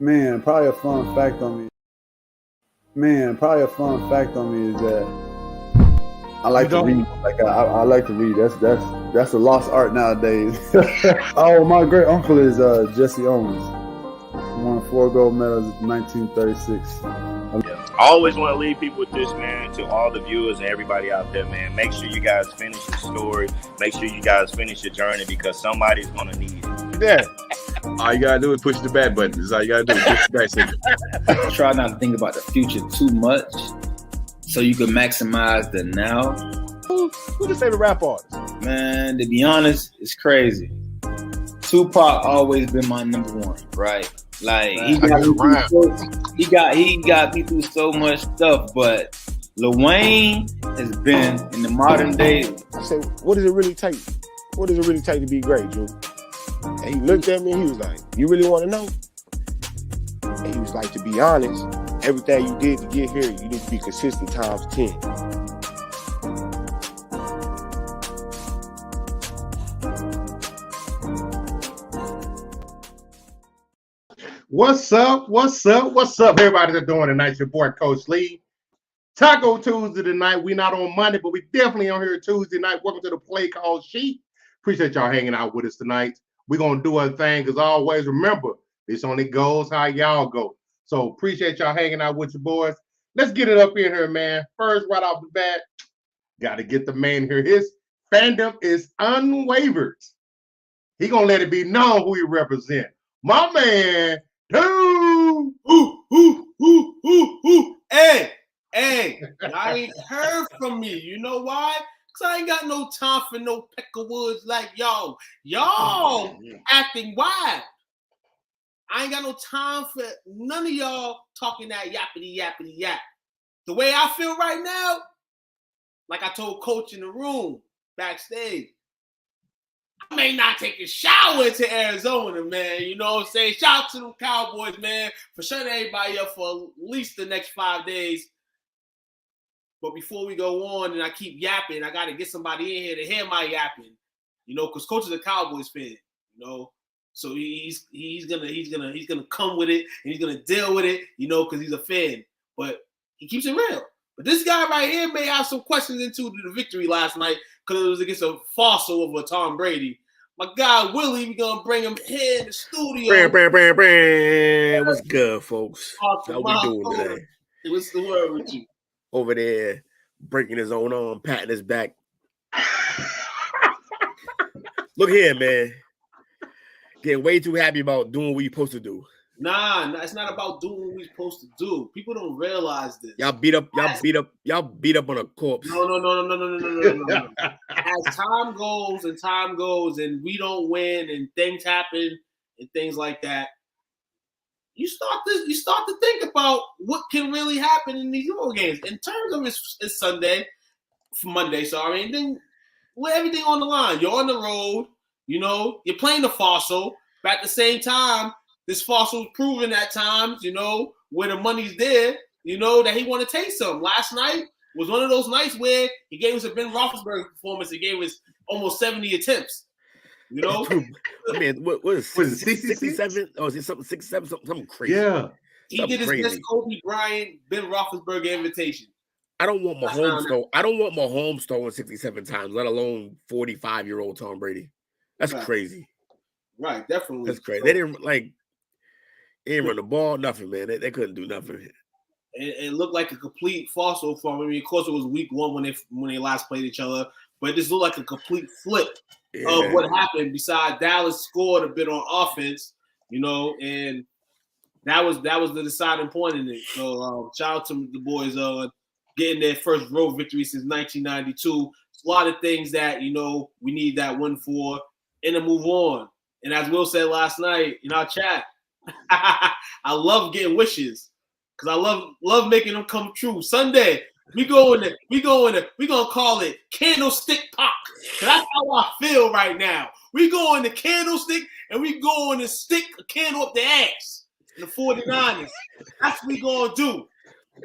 Man, probably a fun fact on me. Man, probably a fun fact on me is that I like to read. Like I like to read. That's a lost art nowadays. Oh, my great uncle is Jesse Owens. He won 4 gold medals in 1936. I always want to leave people with this, man, to all the viewers and everybody out there, man. Make sure you guys finish your story. Make sure you guys finish your journey because somebody's going to need it. Yeah. All you got to do is push the back button. That's all you got to do. Push the back signal. Try not to think about the future too much so you can maximize the now. Who's your favorite rap artist? Man, to be honest, it's crazy. Tupac always been my number one, right? Like he got me through so much stuff, but Lil Wayne has been in the modern day. I said, what does it really take? What does it really take to be great, Drew? And he looked at me and he was like, you really want to know? And he was like, to be honest, everything you did to get here, you need to be consistent times 10. What's up? What's up? What's up, everybody that's doing tonight? It's your boy, Coach Lee. Taco Tuesday tonight. We're not on Monday, but we definitely on here Tuesday night. Welcome to the Playcall Sheet. Appreciate y'all hanging out with us tonight. We're going to do our thing, as always. Remember, this only goes how y'all go. So appreciate y'all hanging out with your boys. Let's get it up in here, man. First, right off the bat, got to get the man here. His fandom is unwavered. He going to let it be known who he represents. My man, dude. Hey, I ain't heard from me. You know why? Because I ain't got no time for no peckerwoods like y'all. Y'all acting wild. I ain't got no time for none of y'all talking that yappity yap. The way I feel right now, like I told Coach in the room backstage, I may not take a shower to Arizona, man. You know what I'm saying? Shout out to them Cowboys, man, for shutting everybody up for at least the next 5 days. But before we go on and I keep yapping, I got to get somebody in here to hear my yapping, you know, because Coach is a Cowboys fan, you know. So he's gonna come with it and he's gonna deal with it, you know, because he's a fan. But he keeps it real. But this guy right here may have some questions into the victory last night because it was against a fossil of a Tom Brady. My guy Willie, we're gonna bring him here in the studio. What's good, folks? How we doing today? What's the word with you? Over there, breaking his own arm, patting his back. Look here, man. Getting way too happy about doing what you're supposed to do. Nah, it's not about doing what we're supposed to do. People don't realize this. Y'all beat up on a corpse. No. As time goes and we don't win and things happen and things like that, you start to think about what can really happen in these Euro games. In terms of it's Sunday, Monday, sorry, and then with everything on the line. You're on the road, you know, you're playing the fossil, but at the same time, this fossil's proven at times, you know, where the money's there, you know, that he want to take some. Last night was one of those nights where he gave us a Ben Roethlisberger performance. He gave us almost 70 attempts. You know? I mean, what is 67? Oh, is it something 67? Something crazy. Yeah. He did his best Kobe Bryant, Ben Roethlisberger invitation. I don't want Mahomes throwing 67 times, let alone 45-year-old Tom Brady. That's crazy. Right, definitely. That's crazy. They didn't run the ball, nothing, man. They couldn't do nothing. It looked like a complete fossil for him. I mean, of course, it was week 1 when they last played each other, but it just looked like a complete flip of what happened. Besides, Dallas scored a bit on offense, and that was the deciding point in it. So shout out to the boys getting their first road victory since 1992. It's a lot of things that we need that win for, and to move on. And as Will said last night in our chat, I love getting wishes because I love making them come true. Sunday we gonna call it Candlestick Pop. That's how I feel right now. We go in the Candlestick and we going to stick a candle up the ass. The 49ers. That's what we gonna do.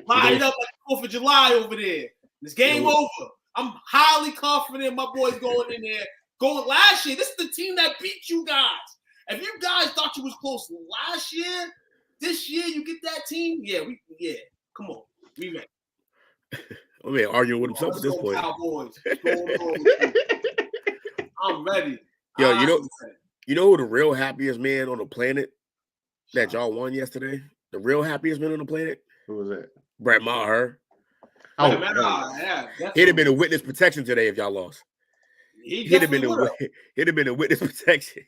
Light it up like 4th of July over there. This game over. I'm highly confident my boys going in there. Going last year. This is the team that beat you guys. If you guys thought you was close last year, this year you get that team. Yeah. Come on, we ready. I mean, arguing with himself at this point. Cowboys. I'm ready. Yo, you know who the real happiest man on the planet that y'all won yesterday? The real happiest man on the planet? Who was that? Brett Maher. Yeah, he'd have been a witness protection today if y'all lost. He'd have been a witness protection.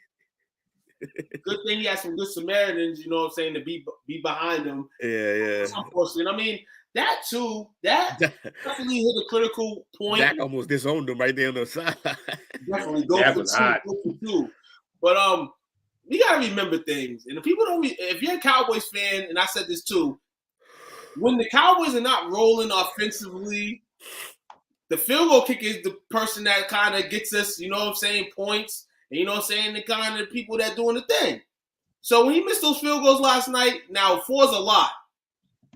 Good thing he had some good Samaritans, to be behind him. Yeah. Unfortunately, I mean that too. That definitely hit a critical point. Dak almost disowned him right there on the side. Definitely go for two. But we gotta remember things, and if people don't, if you're a Cowboys fan, and I said this too, when the Cowboys are not rolling offensively, the field goal kicker is the person that kind of gets us, points, and the kind of people that doing the thing. So when he missed those field goals last night, now 4 is a lot.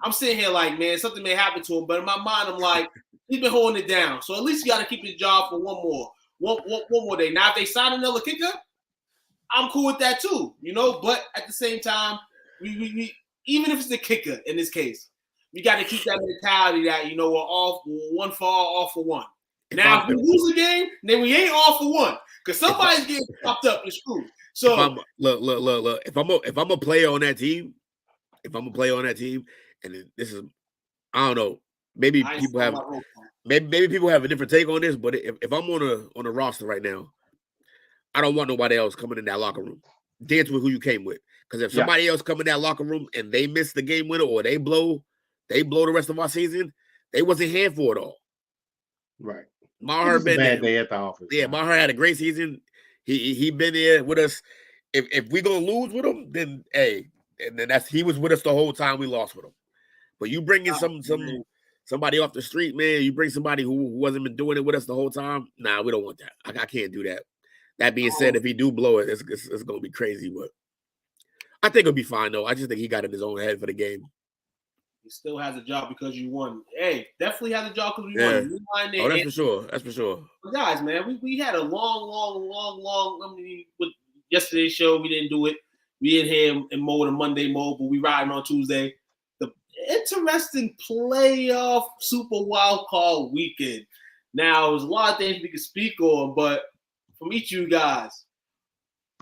I'm sitting here like, man, something may happen to him, but in my mind, I'm like, he's been holding it down. So at least you got to keep his job for one more day. Now, if they sign another kicker, I'm cool with that too, But at the same time, we even if it's the kicker in this case, we got to keep that mentality that we're all one for all for one. Now, if we lose a game, then we ain't all for one because somebody's getting popped up and screwed. So look. If I'm a player on that team, and this is, I don't know, maybe people have a different take on this, but if I'm on a roster right now, I don't want nobody else coming in that locker room. Dance with who you came with, because if somebody else come in that locker room and they miss the game winner or they blow the rest of our season, they wasn't here for it all. Right. Maher been bad day at the office. Yeah, Maher had a great season. He been there with us. If we gonna lose with him, then he was with us the whole time we lost with him. But you bring in somebody off the street, man. You bring somebody who hasn't been doing it with us the whole time. Nah, we don't want that. I can't do that. That being said, if he do blow it, it's gonna be crazy. But I think it'll be fine though. I just think he got in his own head for the game. He still has a job because you won. Hey, definitely has a job because we won. Oh, that's for sure. That's for sure. But guys, man, we had a long. I mean, with yesterday's show, we didn't do it. We in here in Monday mode, but we riding on Tuesday. The interesting playoff Super Wild Card weekend. Now, there's a lot of things we can speak on, but from each of you guys,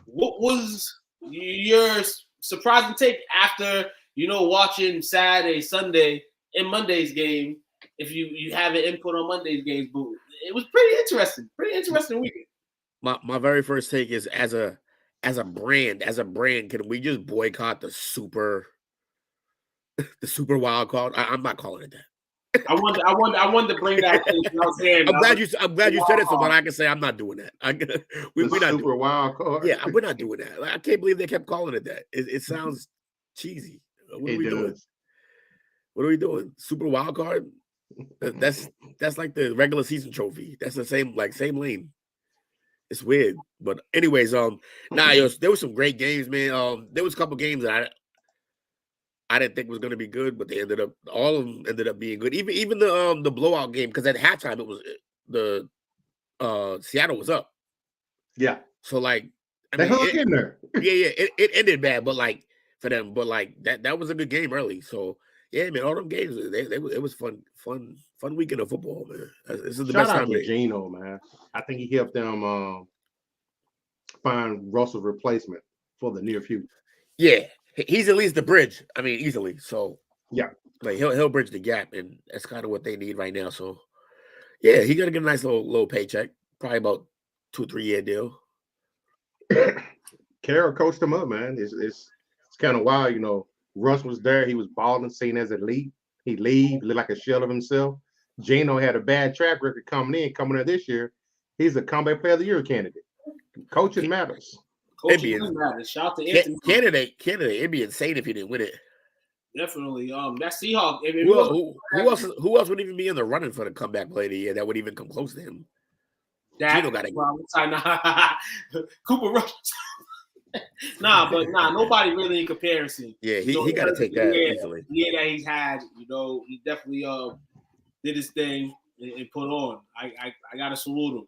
what was your surprising take after watching Saturday, Sunday, and Monday's game? If you have an input on Monday's games, but it was pretty interesting weekend. My very first take is as a brand, can we just boycott the super wild card? I'm not calling it that. I wanted to bring that. I'm glad you said it, so that I can say I'm not doing that. We're not super wild card. Yeah, we're not doing that. I can't believe they kept calling it that. It sounds cheesy. What are we doing? What are we doing? Super wild card? That's like the regular season trophy. That's the same lane. It's weird. But anyways, there was some great games, man. There was a couple games that I didn't think was going to be good, but all of them ended up being good. Even the blowout game, because at halftime it was the Seattle was up. Yeah. So they hung in there. Yeah. It ended bad, but for them. But like that was a good game early. So yeah, man, all them games it was fun weekend of football, man. This is the Shout best out time to of Geno, man. I think he helped them find Russell's replacement for the near future. Yeah, he's at least the bridge. I mean, easily. So yeah, like he'll bridge the gap, and that's kind of what they need right now. So yeah, he gonna get a nice little paycheck, probably about 2-3 year deal. Carroll coached him up, man. It's kind of wild, you know. Russ was there. He was balling, seen as elite. He looked like a shell of himself. Geno had a bad track record coming in this year. He's a comeback player of the year candidate. Coaching matters. Coaching matters. Shout out to Anthony. Candidate. It'd be insane if he didn't win it. Definitely. That Seahawks. Who else would even be in the running for the comeback player of the year that would even come close to him? Geno got it. Cooper Rush. Nobody really in comparison. Yeah, he got to take that easily. Yeah, that he's had, you know, he definitely did his thing and put on. I gotta salute him.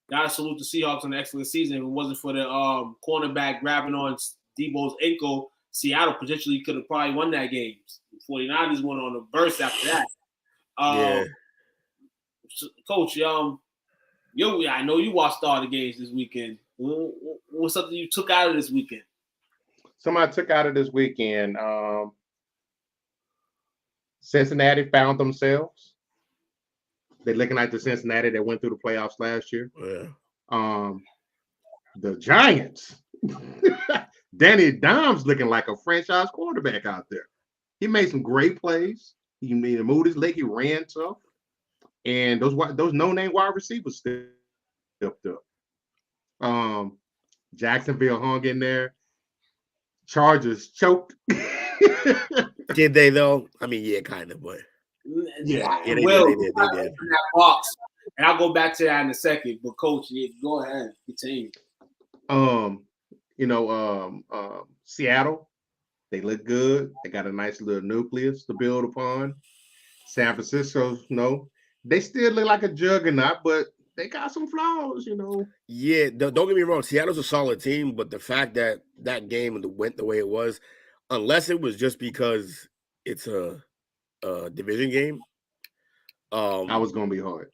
Gotta salute the Seahawks on the excellent season. If it wasn't for the cornerback grabbing on Debo's ankle, Seattle potentially could have probably won that game. The 49ers went on a burst after that. Coach, I know you watched all the games this weekend. What's something you took out of this weekend? Somebody took out of this weekend. Cincinnati found themselves. They're looking like the Cincinnati that went through the playoffs last year. Yeah. The Giants. Danny Dimes looking like a franchise quarterback out there. He made some great plays. He moved his leg. He ran tough. And those no-name wide receivers stepped up. Jacksonville hung in there. Chargers choked. Did they though? I mean, yeah, kind of, but yeah, they did. That box, and I'll go back to that in a second. But Coach, go ahead, continue. Seattle, they look good. They got a nice little nucleus to build upon. San Francisco, they still look like a juggernaut, but they got some flaws, you know. Yeah, don't get me wrong. Seattle's a solid team, but the fact that game went the way it was, unless it was just because it's a division game, I was gonna be hard.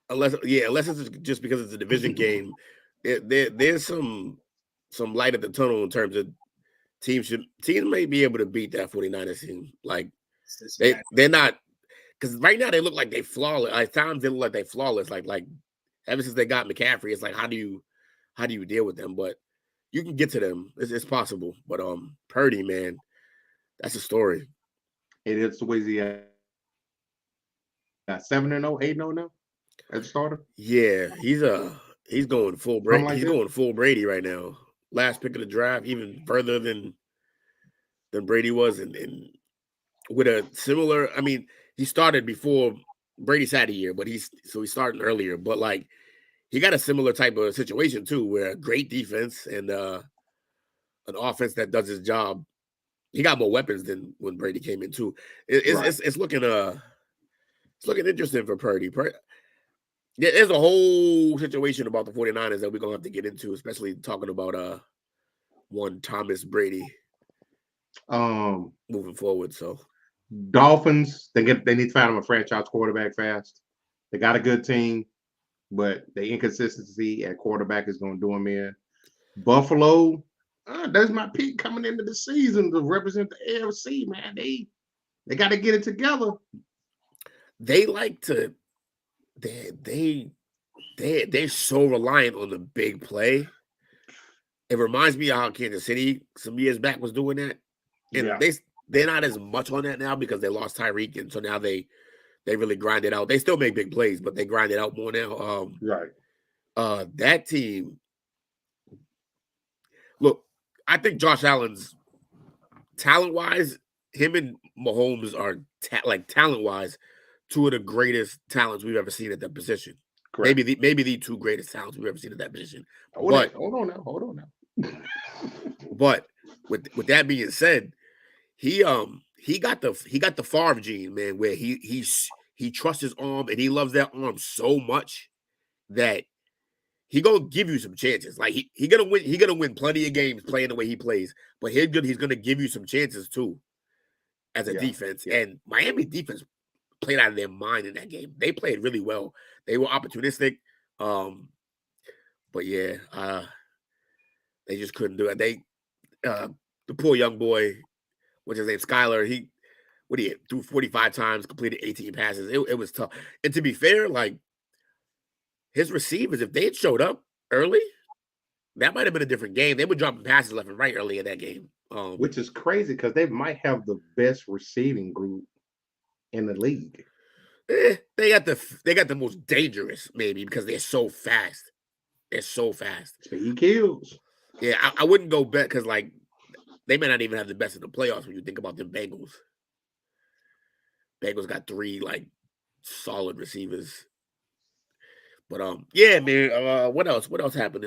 Unless it's just because it's a division game, there's some light at the tunnel in terms of teams may be able to beat that 49ers team. Like they're not, because right now they look like they flawless. At times they look like they flawless. Like ever since they got McCaffrey, it's like how do you deal with them? But you can get to them. It's possible. But Purdy, man, that's a story. It is the way he got 7-0, 8-0 now as a starter. Yeah, he's going full Brady. Like he's going full Brady right now. Last pick of the draft, even further than Brady was, and with a similar. I mean, he started before Brady's had a year, but he's starting earlier. But like, he got a similar type of situation too, where a great defense and an offense that does his job. He got more weapons than when Brady came in too. It's looking interesting for Purdy. There's a whole situation about the 49ers that we're gonna have to get into, especially talking about one Thomas Brady moving forward. So Dolphins, they need to find him a franchise quarterback fast. They got a good team, but the inconsistency at quarterback is gonna do them in. Buffalo, that's my pick coming into the season to represent the AFC, man. They got to get it together. They like to. They're so reliant on the big play. It reminds me of how Kansas City some years back was doing that, and they're not as much on that now because they lost Tyreek, and so now they really grind it out. They still make big plays, but they grind it out more now. That team. Look, I think Josh Allen's talent-wise, him and Mahomes are talent-wise, two of the greatest talents we've ever seen at that position. Correct. Maybe the two greatest talents we've ever seen at that position. Hold on now. But with that being said, he got the Favre gene, man, where he trusts his arm and he loves that arm so much that he gonna give you some chances. Like he gonna win. He gonna win plenty of games playing the way he plays. But he's gonna give you some chances too, as a defense. Yeah. And Miami defense played out of their mind in that game. They played really well. They were opportunistic. But yeah, they just couldn't do it. They the poor young boy, what's his name, Skyler. He threw 45 times, completed 18 passes. It was tough. And to be fair, like his receivers, if they had showed up early, that might have been a different game. They were dropping passes left and right early in that game. Which is crazy because they might have the best receiving group in the league. They got the most dangerous, maybe, because they're so fast. They're so fast. Speed kills. Yeah, I wouldn't go bet because like they may not even have the best in the playoffs when you think about them Bengals. Bengals got 3 like solid receivers. But yeah, man. What else? What else happened?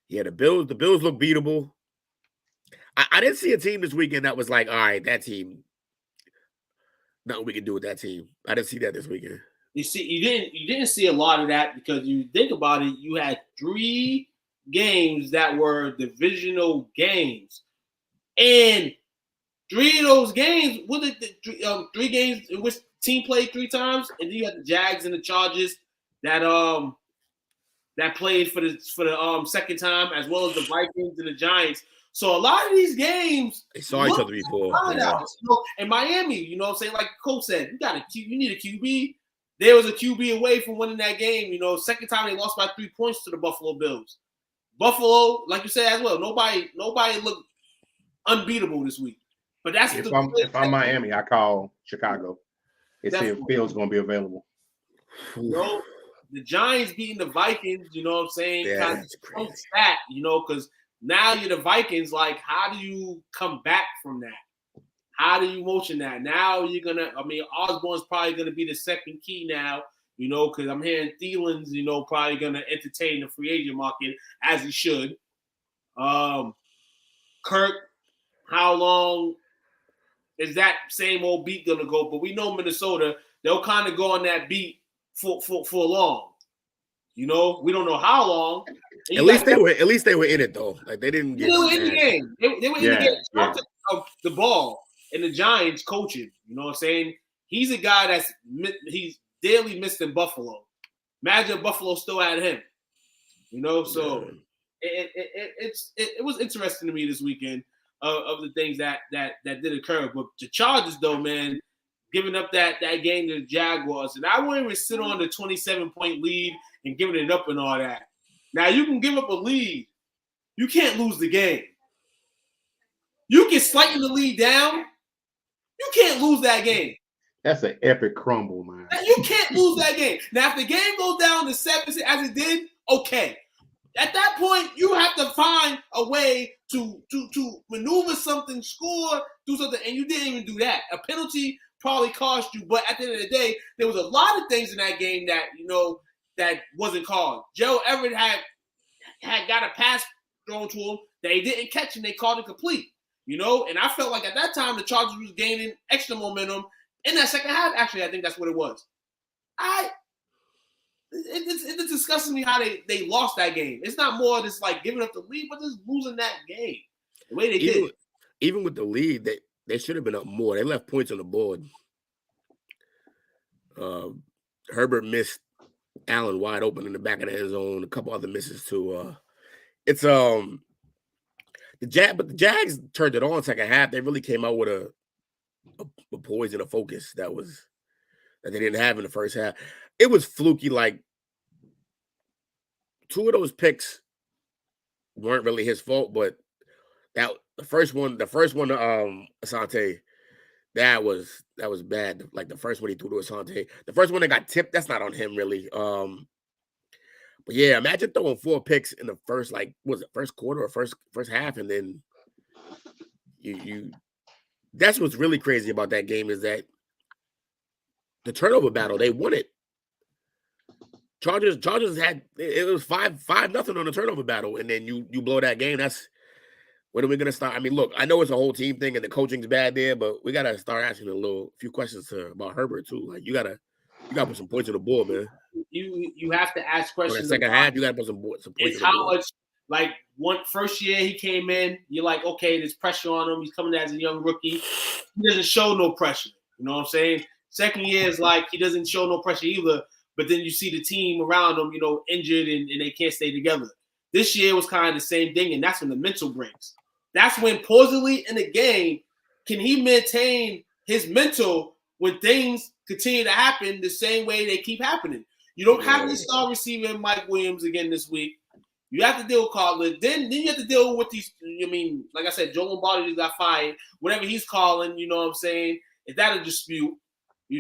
Yeah, the Bills look beatable. I didn't see a team this weekend that was like, all right, that team, nothing we can do with that team. I didn't see that this weekend. You see, you didn't see a lot of that because you think about it, you had 3 games that were divisional games, and 3 of those games, was it 3 games in which team played 3 times, and then you had the Jags and the Chargers that played for the second time, as well as the Vikings and the Giants. So a lot of these games they saw each other before. Yeah. And Miami, you know what I'm saying? Like Coach said, you need a QB. There was a QB away from winning that game. You know, second time they lost by 3 points to the Buffalo Bills. Buffalo, like you said as well, nobody looked unbeatable this week. But that's if I'm Miami, I call Chicago and see if Fields going to be available. You know, the Giants beating the Vikings, you know what I'm saying? Yeah, kind of that, you know, because now you're the Vikings. Like, how do you come back from that? How do you motion that? Now you're gonna. I mean, Osborne's probably gonna be the second key now. You know, because I'm hearing Thielen's, you know, probably gonna entertain the free agent market as he should. Kirk, how long is that same old beat gonna go? But we know Minnesota, they'll kind of go on that beat for long. You know, we don't know how long. At least they were in it though. Like they didn't get. They were in the game. They were in the game. Of the ball and the Giants coaching. You know what I'm saying? He's a guy he's daily missed in Buffalo. Imagine if Buffalo still had him. You know, so it was interesting to me this weekend of the things that did occur. But the Chargers, though, man, giving up that game to the Jaguars, and I wouldn't even sit on the 27-point lead and giving it up and all that. Now you can give up a lead, you can't lose the game. You can slighten the lead down, you can't lose that game. That's an epic crumble, man. You can't lose that game. Now, if the game goes down to 7 as it did, okay. At that point, you have to find a way to maneuver something, score, do something, and you didn't even do that. A penalty probably cost you, but at the end of the day, there was a lot of things in that game that, you know, that wasn't called. Joe Everett had got a pass thrown to him that he didn't catch, and they called it complete. You know, and I felt like at that time the Chargers was gaining extra momentum in that second half. Actually, I think that's what it was. It's disgusting me how they lost that game. It's not more just like giving up the lead, but just losing that game the way they did. Even with the lead, they should have been up more. They left points on the board. Herbert missed Allen wide open in the back of the end zone. A couple other misses too. It's the Jags turned it on second half. They really came out with a poise and a focus that they didn't have in the first half. It was fluky. Like 2 of those picks weren't really his fault, but the first one to Asante, that was bad. Like the first one he threw to Asante, the first one that got tipped, that's not on him really. But yeah, imagine throwing 4 picks in the first, like, was it first quarter or first half, and then you. That's what's really crazy about that game is that the turnover battle, they won it. Chargers had it was 5-0 on the turnover battle, and then you blow that game. That's when are we gonna start? I mean, look, I know it's a whole team thing and the coaching's bad there, but we gotta start asking few questions about Herbert too. Like you gotta put some points on the board, man. you have to ask For the questions. second half, you got to put some points. It's how much, like, first year he came in, you're like, okay, there's pressure on him. He's coming as a young rookie. He doesn't show no pressure. You know what I'm saying? Second year is like he doesn't show no pressure either. But then you see the team around him, injured and they can't stay together. This year was kind of the same thing, and that's when the mental breaks. That's when, supposedly in the game, can he maintain his mental when things continue to happen the same way they keep happening? You don't have to start receiving Mike Williams again this week. You have to deal with Carter. Then you have to deal with these. Like I said, Joe Lombardi just got fired. Whatever he's calling, you know what I'm saying? Is that a dispute? They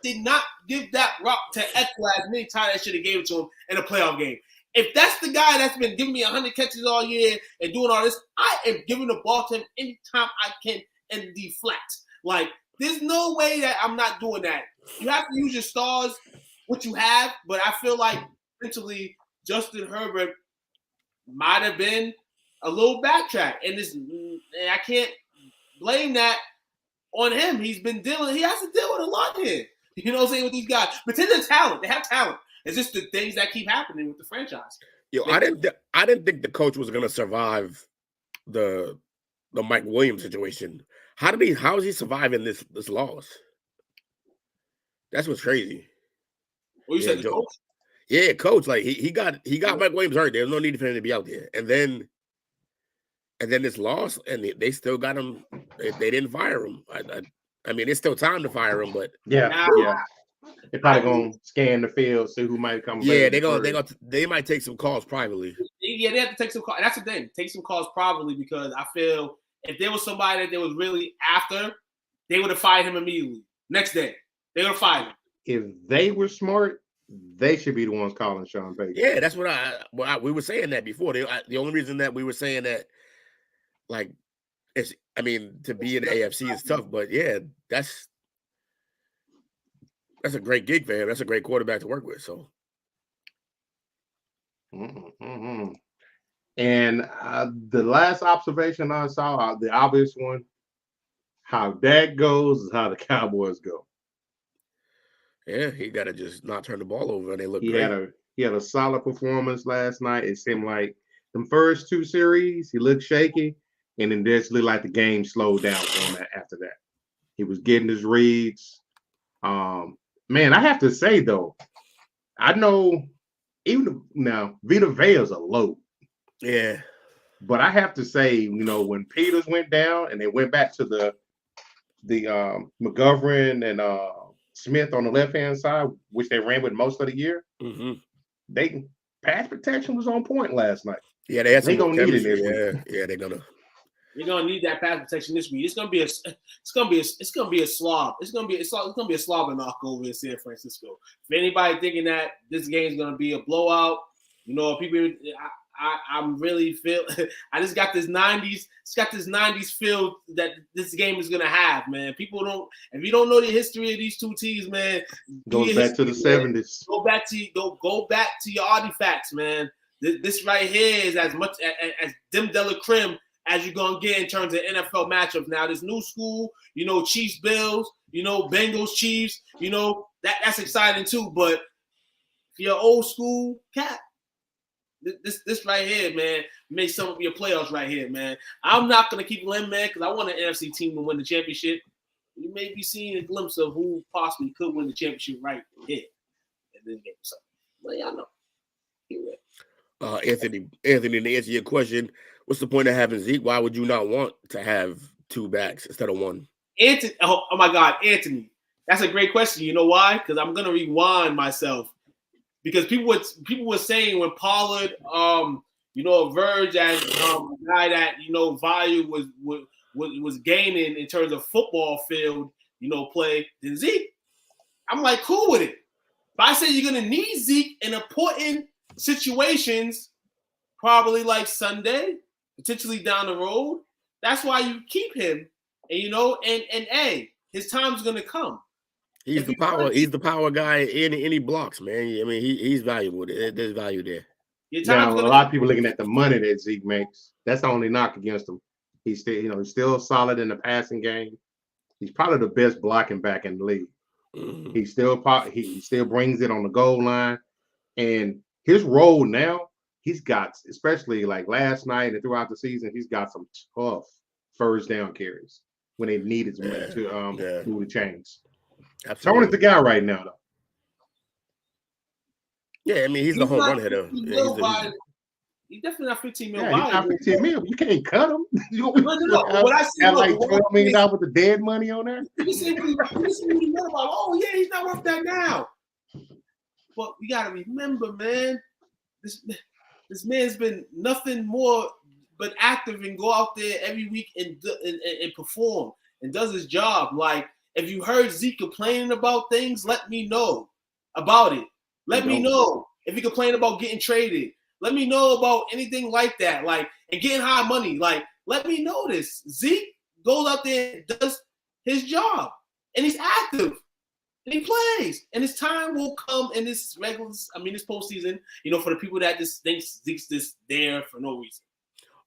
did not give that rock to Eckler as many times as should have gave it to him in a playoff game. If that's the guy that's been giving me 100 catches all year and doing all this, I am giving the ball to him anytime I can in the flat. Like, there's no way that I'm not doing that. You have to use your stars, what you have, but I feel like mentally Justin Herbert might have been a little backtrack. And I can't blame that on him. He has to deal with a lot here. You know what I'm saying, with these guys. But they have talent. They have talent. It's just the things that keep happening with the franchise. I didn't think the coach was gonna survive the Mike Williams situation. How is he surviving this loss? That's what's crazy. Well, you said the coach? Yeah, coach. Like he got Mike Williams hurt. There's no need for him to be out there. And then this loss, and they still got him. They didn't fire him. I mean, it's still time to fire him, but yeah. They're probably gonna scan the field, see who might come. Yeah, they might take some calls privately. Yeah, they have to take some calls. That's the thing. Take some calls privately, because I feel if there was somebody that they was really after, they would have fired him immediately. Next day, they would have fired him. If they were smart, they should be the ones calling Sean Payton. Yeah, that's what we were saying that before. The only reason that we were saying that, like, to be in the AFC is tough, but yeah, that's a great gig for him. That's a great quarterback to work with. So, and the last observation I saw, the obvious one, how that goes is how the Cowboys go. Yeah, he got to just not turn the ball over, and they look great. He had a solid performance last night. It seemed like the first two series, he looked shaky, and then just looked like the game slowed down for him after that. He was getting his reads. Man, I have to say, though, I know even now Vita Vea's a load. Yeah. But I have to say, when Peters went down and they went back to the McGovern and Smith on the left-hand side, which they ran with most of the year, pass protection was on point last night. Yeah, they had some gonna need it this week. Yeah, they're gonna. You're gonna need that pass protection this week. It's gonna be a slob. It's gonna be a slob and knock over in San Francisco. If anybody thinking that this game's gonna be a blowout, people. I'm really feel. I just got this 90s. It's got this 90s feel that this game is gonna have, man. People don't. If you don't know the history of these two teams, man, goes back to the 70s. Go back to your artifacts, man. This right here is as much as dim de la creme as you're going to get in terms of NFL matchups. Now, this new school, Chiefs, Bills, Bengals, Chiefs, that's exciting too. But if you're old school, Cap, this right here, man, make some of your playoffs right here, man. I'm not going to keep them, man, because I want an NFC team to win the championship. You may be seeing a glimpse of who possibly could win the championship right here in this game. So, well, y'all know. Anthony, to answer your question, what's the point of having Zeke? Why would you not want to have two backs instead of one? Anthony, oh my God, Anthony. That's a great question. You know why? Because I'm gonna rewind myself. Because people were saying when Pollard, emerged as a guy that value was gaining in terms of football field, play, then Zeke. I'm like cool with it. But I say you're gonna need Zeke in important situations, probably like Sunday, potentially down the road. That's why you keep him, and his time's gonna come. He's the power guy in any blocks, man. I mean, he's valuable. There's value there. Now, a lot of people looking at the money that Zeke makes. That's the only knock against him. He's still, he's still solid in the passing game. He's probably the best blocking back in the league. Mhm. He still brings it on the goal line, and his role now, he's got, especially like last night and throughout the season, he's got some tough first down carries when they needed to move the chains. Absolutely. Tony's the guy right now, though. Yeah, I mean he's the home run hitter. He's definitely not 15 mil. Yeah, he's not 15 mil. You can't cut him. You what I see, have like $12 million with the dead money on there. You see what he meant about, oh yeah, he's not worth that now. But you gotta remember, man, this man's been nothing more but active and go out there every week and perform and does his job. Like, if you heard Zeke complaining about things, let me know about it. Let me know if he complained about getting traded. Let me know about anything like that, like, and getting high money. Like, let me know this. Zeke goes out there and does his job, and he's active, and he plays, and his time will come in this this postseason. You know, for the people that just think Zeke's just there for no reason.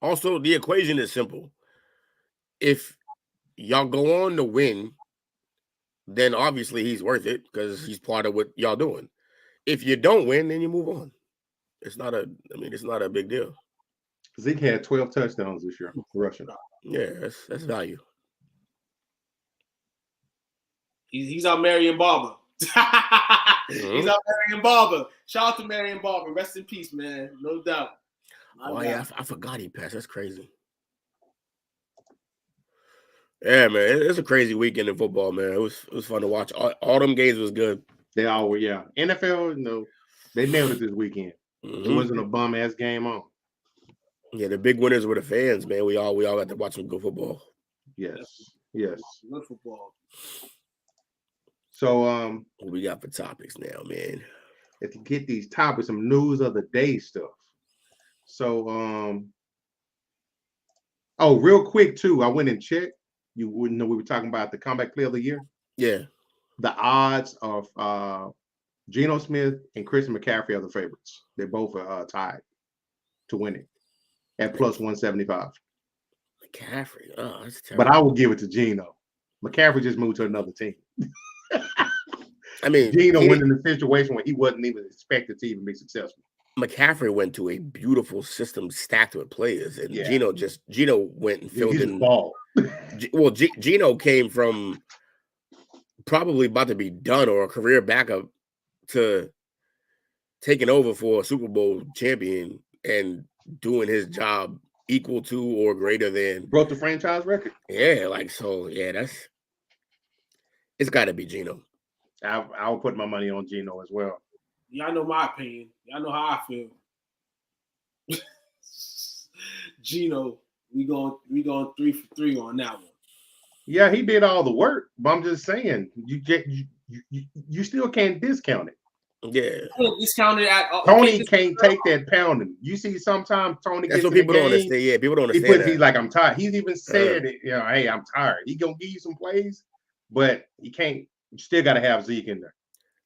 Also, the equation is simple. If y'all go on to win, then obviously he's worth it because he's part of what y'all doing. If you don't win, then you move on. It's not a big deal. Zeke had 12 touchdowns this year rushing. Yeah, that's value. He's out Marion Barber. He's out Marion Barber. Shout out to Marion Barber. Rest in peace, man. No doubt. Yeah, I forgot he passed. That's crazy. Yeah, man, it's a crazy weekend in football, man. It was fun to watch. All them games was good. They all were, yeah. NFL, they nailed it this weekend. It wasn't a bum ass game on. Yeah, the big winners were the fans, man. We all got to watch some good football. Yes. Good football. So What we got for topics now, man? If you get these topics, some news of the day stuff. So real quick too, I went and checked. You wouldn't know we were talking about the comeback player of the year. Yeah. The odds of Geno Smith and Christian McCaffrey are the favorites. They both are tied to win it at plus 175. McCaffrey, that's terrible. But I will give it to Geno. McCaffrey just moved to another team. I mean, Geno went in a situation where he wasn't even expected to even be successful. McCaffrey went to a beautiful system stacked with players, and Geno went and filled in. Ball. Well, Geno came from probably about to be done or a career backup to taking over for a Super Bowl champion and doing his job equal to or greater than. Broke the franchise record. Yeah, it's got to be Geno. I'll put my money on Geno as well. Y'all know my opinion. Y'all know how I feel. Geno, we going 3 for 3 on that one. Yeah, he did all the work, but I'm just saying you still can't discount it. Yeah, discount it at Tony can't take that pounding. You see, sometimes Tony that's gets what people don't understand. Yeah, people don't understand. He's like, I'm tired. He's even said it. Hey, I'm tired. He gonna give you some plays, but he can't. You still got to have Zeke in there.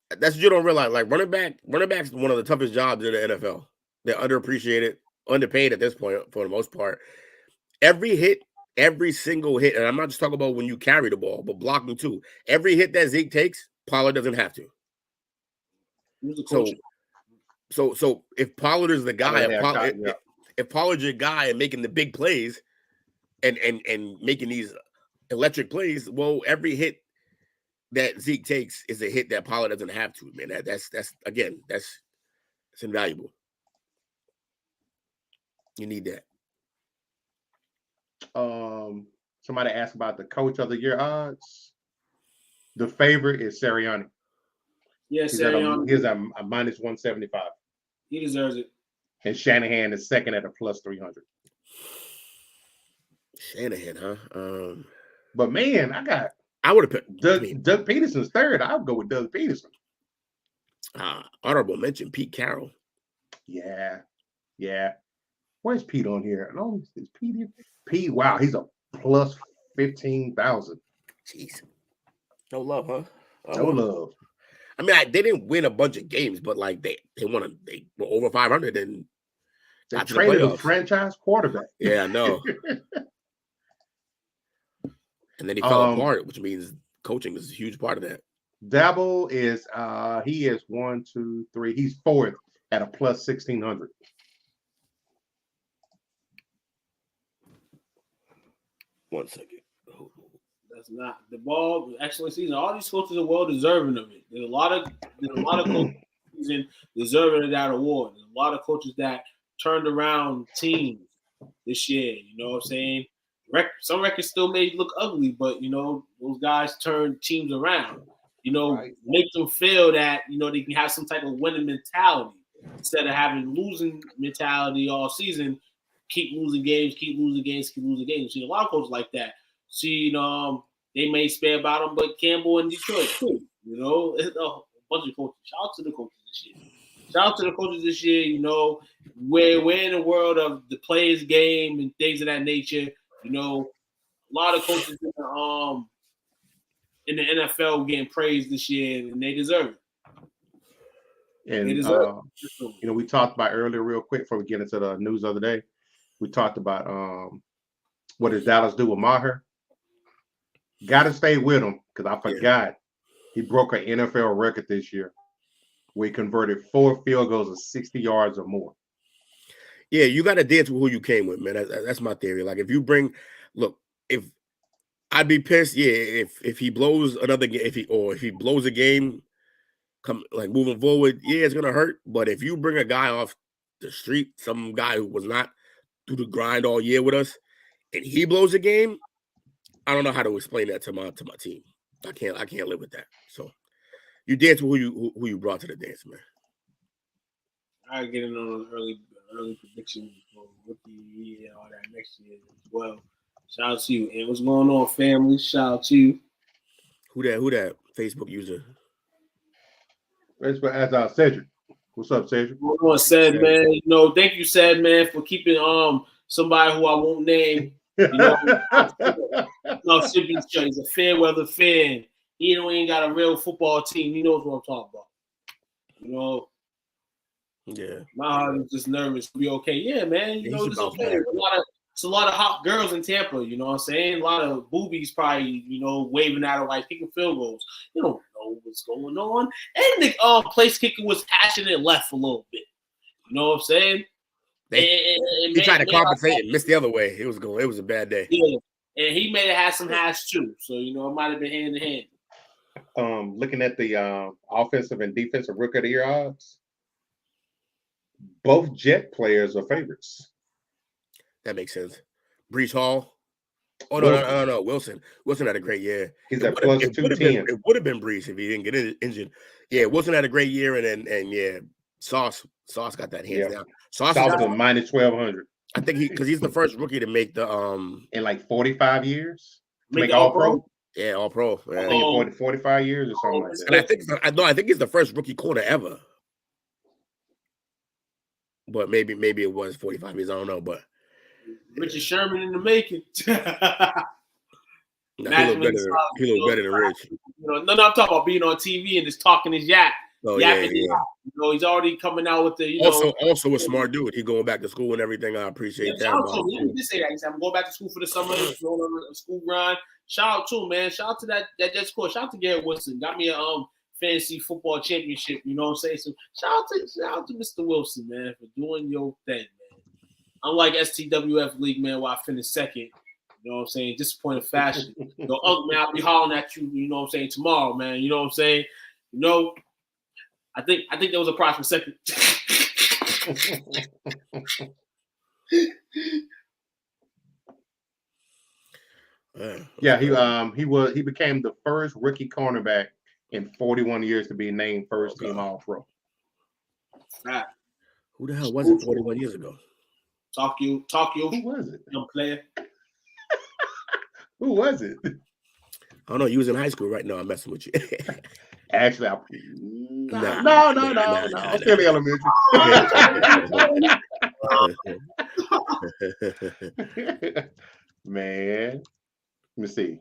That's what you don't realize. Like running back's one of the toughest jobs in the NFL. They're underappreciated, underpaid at this point for the most part. Every single hit, and I'm not just talking about when you carry the ball, but blocking too. Every hit that Zeke takes, Pollard doesn't have to. So if Pollard is the guy, if Pollard's your guy and making the big plays and making these electric plays, well, every hit that Zeke takes is a hit that Pollard doesn't have to, man. That's invaluable. You need that. Somebody asked about the coach of the year odds. The favorite is Sirianni. Yes, Sirianni. He's a minus 175. He deserves it. And Shanahan is second at a plus 300. Shanahan, huh? But man, I would have picked Doug Peterson's third. I'll go with Doug Peterson. Honorable mention, Pete Carroll. Yeah. Where's Pete on here? No, is Pete here? Pete, wow, he's a plus 15,000. Jeez. No love, huh? No love. I mean, they didn't win a bunch of games, but like they were over 500 and they traded a franchise quarterback. Yeah, I know. And then he fell apart, which means coaching is a huge part of that. Dabble is he is 1, 2, 3. He's fourth at a plus 1,600. One second. That's not the ball. Excellent season. All these coaches are well deserving of it. There's a lot of coaches season deserving of that award. There's a lot of coaches that turned around teams this year. You know what I'm saying? Some records still may look ugly, but you know those guys turn teams around. You know, Right. make them feel that you know they can have some type of winning mentality instead of having losing mentality all season. Keep losing games, keep losing games, keep losing games. See a lot of coaches like that. See, they may spare about them, but Campbell and Detroit too. You know, it's a bunch of coaches. Shout out to the coaches this year. Shout out to the coaches this year. You know, we're in the world of the players' game and things of that nature. You know, a lot of coaches in the NFL getting praised this year, and they deserve it. And They deserve it. you know, we talked about earlier, real quick, before we get into the news of the day. We talked about what does Dallas do with Maher? Got to stay with him because I forgot he broke an NFL record this year where he converted 4 field goals of 60 yards or more. Yeah, you got to dance with who you came with, man. That's my theory. Like, if you bring, look, if I'd be pissed, if he blows another game, if he blows a game, moving forward, it's gonna hurt. But if you bring a guy off the street, some guy who was not through the grind all year with us, and he blows a game, I don't know how to explain that to my team. I can't live with that. So you dance with who you brought to the dance, man. I get in on early predictions for rookie year and all that next year as well. Shout out to you. And what's going on, family? Shout out to you. Who that Facebook user? As Cedric. What's up, Cedric? What's going on, Sad man? You know, thank you, Sad man, for keeping somebody who I won't name. You know, he's a fair weather fan. He ain't got a real football team. He knows what I'm talking about. You know. Yeah. My heart is just nervous. Be okay. Yeah, man. You know, it's okay. It's a lot of hot girls in Tampa, you know what I'm saying? A lot of boobies probably, you know, waving at her like kicking field goals. You don't know what's going on. And the place kicker was passionate and left a little bit. You know what I'm saying? He tried to compensate and missed the other way. It was a bad day. Yeah. And he may have had some hash too. So, you know, it might have been hand in hand. Looking at the offensive and defensive rookie of the year odds, both Jet players are favorites. That makes sense. Brees Hall. Oh, no. Wilson. Wilson had a great year. He's at plus 210. It would have been Brees if he didn't get injured. Yeah, Wilson had a great year, and Sauce got that hands down. Sauce was minus 1,200. I think because he's the first rookie to make the in like 45 years. Make all pro? Yeah, all pro. I think 45 years or something like that. And I think he's the first rookie corner ever. But maybe it was 45 years. I don't know, but Richard Sherman in the making. He look better than Rich. You know, no, I'm talking about being on TV and just talking his yak. Oh, yeah. You know, he's already coming out with the, also a smart dude. He going back to school and everything. I appreciate that. Let me just say that. He said, I'm going back to school for the summer, going on a school grind. Shout out to him, man. Shout out to that Jets coach. Shout out to Garrett Wilson. Got me a fantasy football championship. You know what I'm saying? So shout out to Mr. Wilson, man, for doing your thing, man. Unlike STWF League, man, where I finished second. You know what I'm saying? Disappointing fashion. Yo, Unc, man, I'll be hollering at you, you know what I'm saying, tomorrow, man. You know what I'm saying? You know, I think there was a prize for second. He became the first rookie cornerback in 41 years to be named first team All Pro. Who the hell was it 41 years ago? Talk you. Who was it? Young player. Who was it? I don't know. You was in high school right now. I'm messing with you. Actually, no. I'm still in elementary. Man, let me see.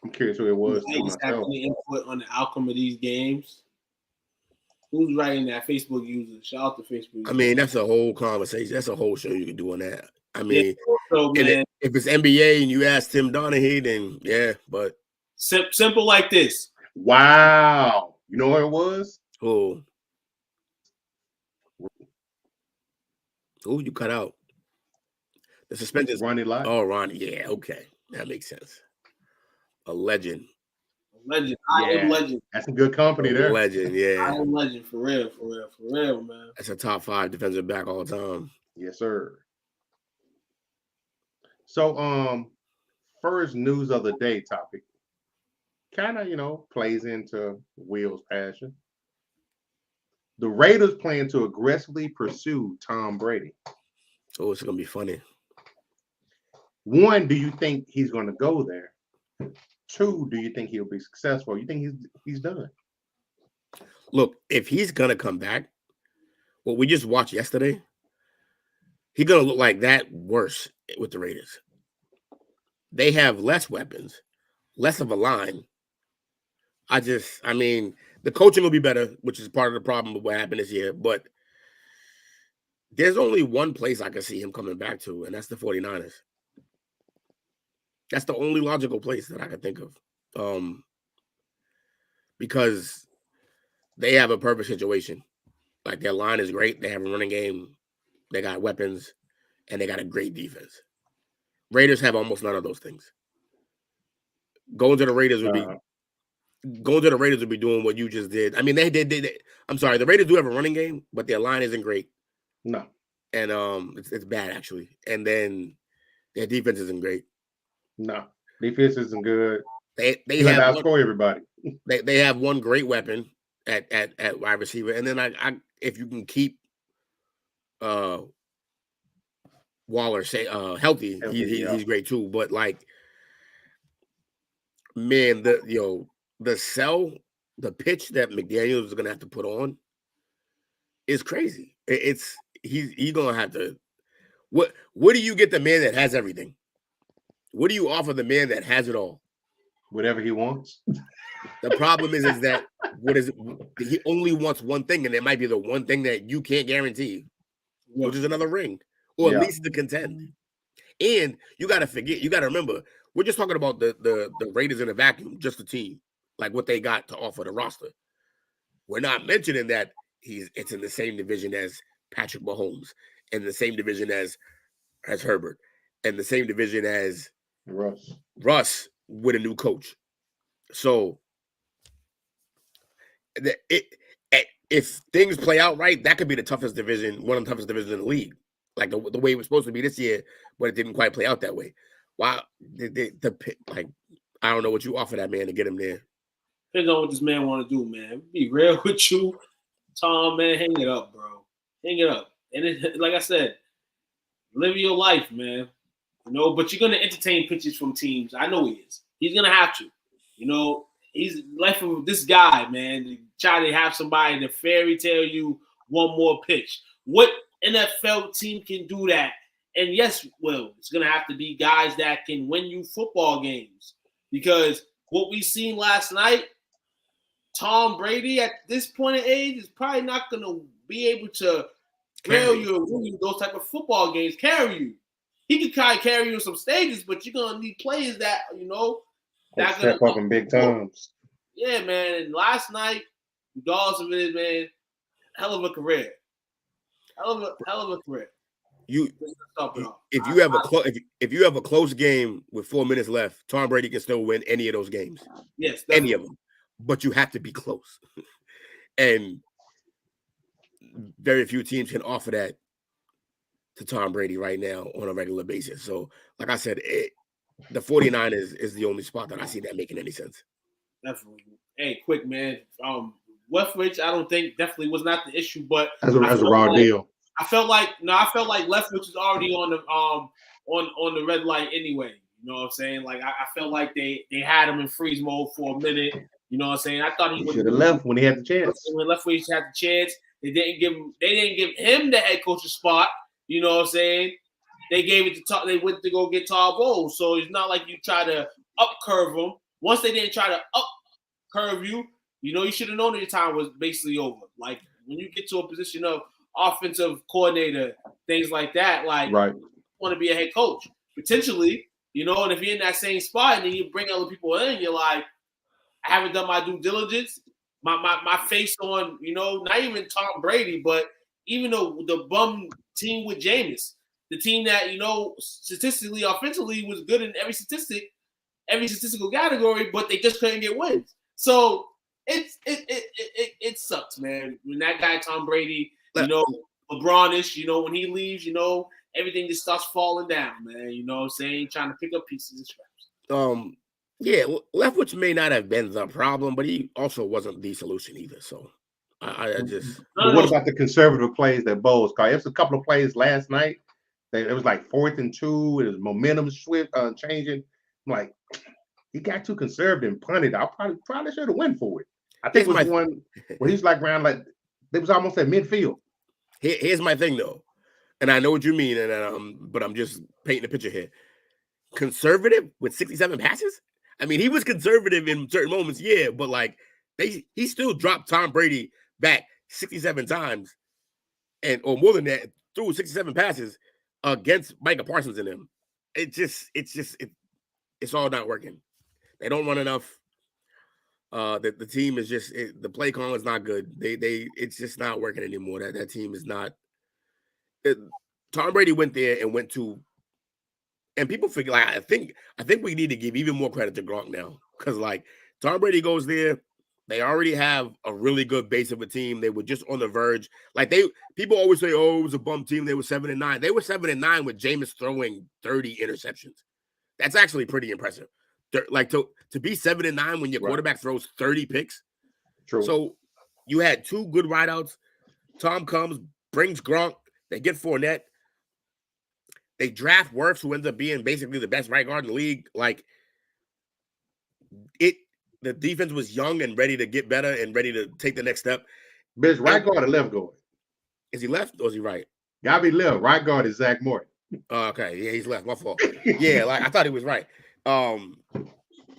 I'm curious who it was. Have any input on the outcome of these games? Who's writing that? Facebook users. Shout out to Facebook users. I mean, that's a whole conversation. That's a whole show you can do on that. I mean, so, man, if it's NBA and you ask Tim Donaghy, then yeah, but simple like this. Wow. You know what it was? Who you cut out? The suspension. Ronnie Lott. Oh, Ronnie. Yeah, okay. That makes sense. A legend. Legend. I am legend. That's some good company there. Legend, yeah. I am legend for real, man. That's a top 5 defensive back all the time. Yes, sir. So, first news of the day topic kind of, plays into Will's passion. The Raiders plan to aggressively pursue Tom Brady. Oh, it's going to be funny. 1, do you think he's going to go there? 2, do you think he'll be successful? You think he's done? Look, if he's going to come back, what we just watched yesterday, he's going to look like that worse with the Raiders. They have less weapons, less of a line. I mean, the coaching will be better, which is part of the problem with what happened this year. But there's only one place I can see him coming back to, and that's the 49ers. That's the only logical place that I can think of. Because they have a perfect situation. Like, their line is great. They have a running game. They got weapons, and they got a great defense. Raiders have almost none of those things. Going to the Raiders would be doing what you just did. I mean, I'm sorry, the Raiders do have a running game, but their line isn't great. No. And it's bad, actually. And then their defense isn't great. No. Defense isn't good. They have outscore everybody. They have one great weapon at wide receiver, and then I if you can keep Waller healthy, he's great too. But like, man, the pitch that McDaniels is gonna have to put on is crazy. He's gonna have to. What do you get the man that has everything? What do you offer the man that has it all? Whatever he wants. The problem is that he only wants one thing, and it might be the one thing that you can't guarantee, which is another ring, or at least to contend. And you got to remember, we're just talking about the Raiders in a vacuum, just the team, like what they got to offer the roster. We're not mentioning that it's in the same division as Patrick Mahomes, and the same division as Herbert, and the same division as Russ with a new coach. So if things play out right, that could be the toughest division, one of the toughest divisions in the league. Like the way it was supposed to be this year, but it didn't quite play out that way. Wow, I don't know what you offer that man to get him there. Depends on what this man want to do, man. Be real with you, Tom, man. Hang it up, bro. Hang it up. And like I said, live your life, man. But you're gonna entertain pitches from teams. I know he is. He's gonna have to. He's left with this guy, man. To try to have somebody to fairy tale you one more pitch. What NFL team can do that? And yes, it's gonna have to be guys that can win you football games. Because what we seen last night, Tom Brady at this point in age is probably not gonna be able to carry you or win you those type of football games. Carry you. He can kind of carry you in some stages, but you're gonna need players that that step up in big times. Yeah, man. And last night, regardless of it, man, hell of a career. Hell of a career. If you have a close game with 4 minutes left, Tom Brady can still win any of those games. Yes, definitely. Any of them. But you have to be close. And very few teams can offer that to Tom Brady right now on a regular basis. So, like I said, the 49ers is the only spot that I see that making any sense. Definitely. Hey, quick, man. Leftwich, I don't think definitely was not the issue, but as a raw deal. I felt like Leftwich was already on the red light anyway. You know what I'm saying? Like I felt like they had him in freeze mode for a minute. You know what I'm saying? I thought he should have left when he had the chance. When Leftwich had the chance, they didn't give him the head coach's spot. You know what I'm saying? They gave it to Todd. They went to go get Todd Bowles. So it's not like you try to up curve them. Once they didn't try to up curve you, you should have known that your time was basically over. Like when you get to a position of offensive coordinator, things like that, like Right. you want to be a head coach potentially, and if you're in that same spot and then you bring other people in, you're like, I haven't done my due diligence. My face on, not even Tom Brady, but even the bum team with Jameis, the team that, statistically, offensively was good in every statistical category, but they just couldn't get wins. So it sucks, man. When that guy Tom Brady, LeBron-ish, when he leaves, everything just starts falling down, man. You know what I'm saying? Trying to pick up pieces and scraps. Yeah, Leftwich may not have been the problem, but he also wasn't the solution either. So I just. But what about the conservative plays that Bowles called? It was a couple of plays last night. It was like 4th and 2. It was momentum changing. I'm like, he got too conservative and punted. I probably should have went for it. I think it was one where he's like around like it was almost at midfield. Here's my thing though, and I know what you mean, and but I'm just painting a picture here. Conservative with 67 passes. I mean, he was conservative in certain moments, yeah, but like he still dropped Tom Brady back 67 times, or more than that, threw 67 passes against Micah Parsons and them. It's all not working. They don't run enough. The team is just the play call is not good. It's just not working anymore. That team is not. Tom Brady went there and went to. And people figure, like, I think we need to give even more credit to Gronk now, because like Tom Brady goes there, they already have a really good base of a team. They were just on the verge. Like people always say, "Oh, it was a bum team." They were 7-9. They were 7-9 with Jameis throwing 30 interceptions. That's actually pretty impressive. Like to be 7-9 when your quarterback throws 30 picks. True. So you had 2 good wideouts. Tom comes, brings Gronk. They get Fournette. They draft Wirfs, who ends up being basically the best right guard in the league. Like the defense was young and ready to get better and ready to take the next step. Best right guard or left guard? Is he left or is he right? Gotta be left. Right guard is Zach Morton. Okay, yeah, he's left. My fault. Yeah, like I thought he was right.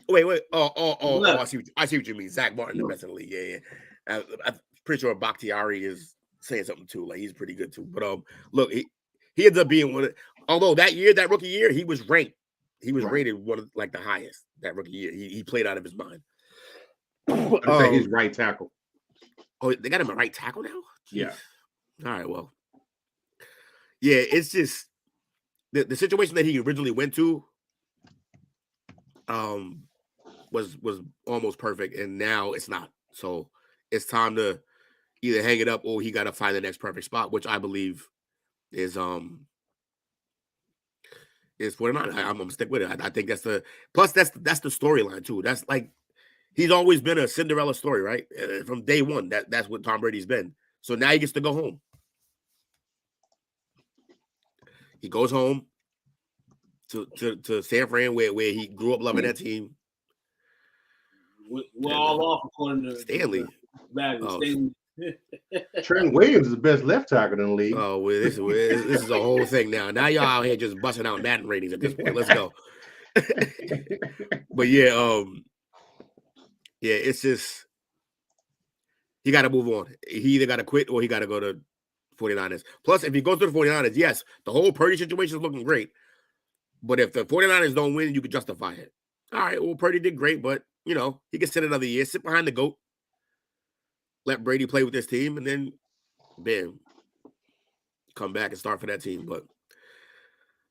Wait. Oh, I see what you mean. Zach Martin, the best in the league. Yeah. I'm pretty sure Bakhtiari is saying something too. Like he's pretty good too. But look, he ends up being one of. Although that rookie year, he was ranked. He was rated one of like the highest that rookie year. He played out of his mind. I'd say he's right tackle. Oh, they got him a right tackle now? Jeez. Yeah. All right, well. Yeah, it's just the situation that he originally went to was almost perfect, and now it's not. So it's time to either hang it up or he got to find the next perfect spot, which I believe is 49. I'm gonna stick with it. I think that's the storyline too. That's like he's always been a Cinderella story, right? From day one. That's what Tom Brady's been. So now he gets to go home. He goes home to San Fran, where he grew up loving that team. We're all off according to Stanley. Stanley. Trent Williams is the best left tackle in the league. Oh, well, this is a whole thing now. Now y'all out here just busting out Madden ratings at this point. Let's go. But yeah, it's just he got to move on. He either got to quit or he got to go to 49ers. Plus, if he goes to the 49ers, yes, the whole Purdy situation is looking great. But if the 49ers don't win, you could justify it. All right, well, Purdy did great, but, he can sit another year, sit behind the GOAT, let Brady play with this team, and then, bam, come back and start for that team. But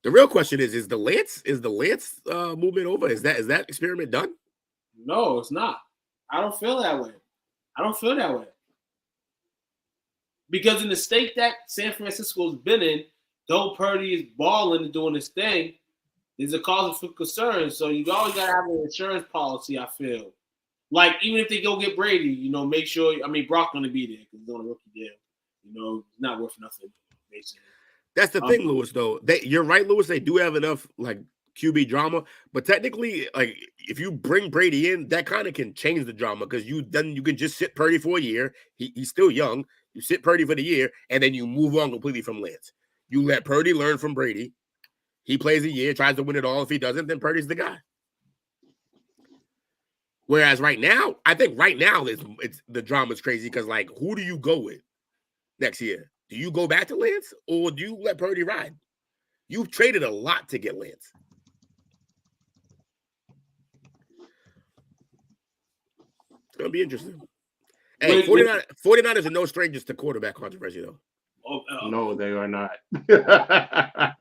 the real question is the Lance movement over? Is that experiment done? No, it's not. I don't feel that way. Because in the state that San Francisco's been in, though Purdy is balling and doing his thing, there's a cause for concern. So you always got to have an insurance policy, I feel. Like, even if they go get Brady, make sure, Brock's going to be there because he's on a rookie deal. He's not worth nothing, basically. That's the thing, Lewis, though. You're right, Lewis. They do have enough, like, QB drama. But technically, like, if you bring Brady in, that kind of can change the drama because you can just sit Purdy for a year. He's still young. You sit Purdy for the year, and then you move on completely from Lance. You let Purdy learn from Brady. He plays a year, tries to win it all. If he doesn't, then Purdy's the guy. Whereas right now, I think right now it's the drama's crazy because like who do you go with next year? Do you go back to Lance or do you let Purdy ride? You've traded a lot to get Lance. It's gonna be interesting. Hey, 49ers are no strangers to quarterback controversy though. No, they are not. Not.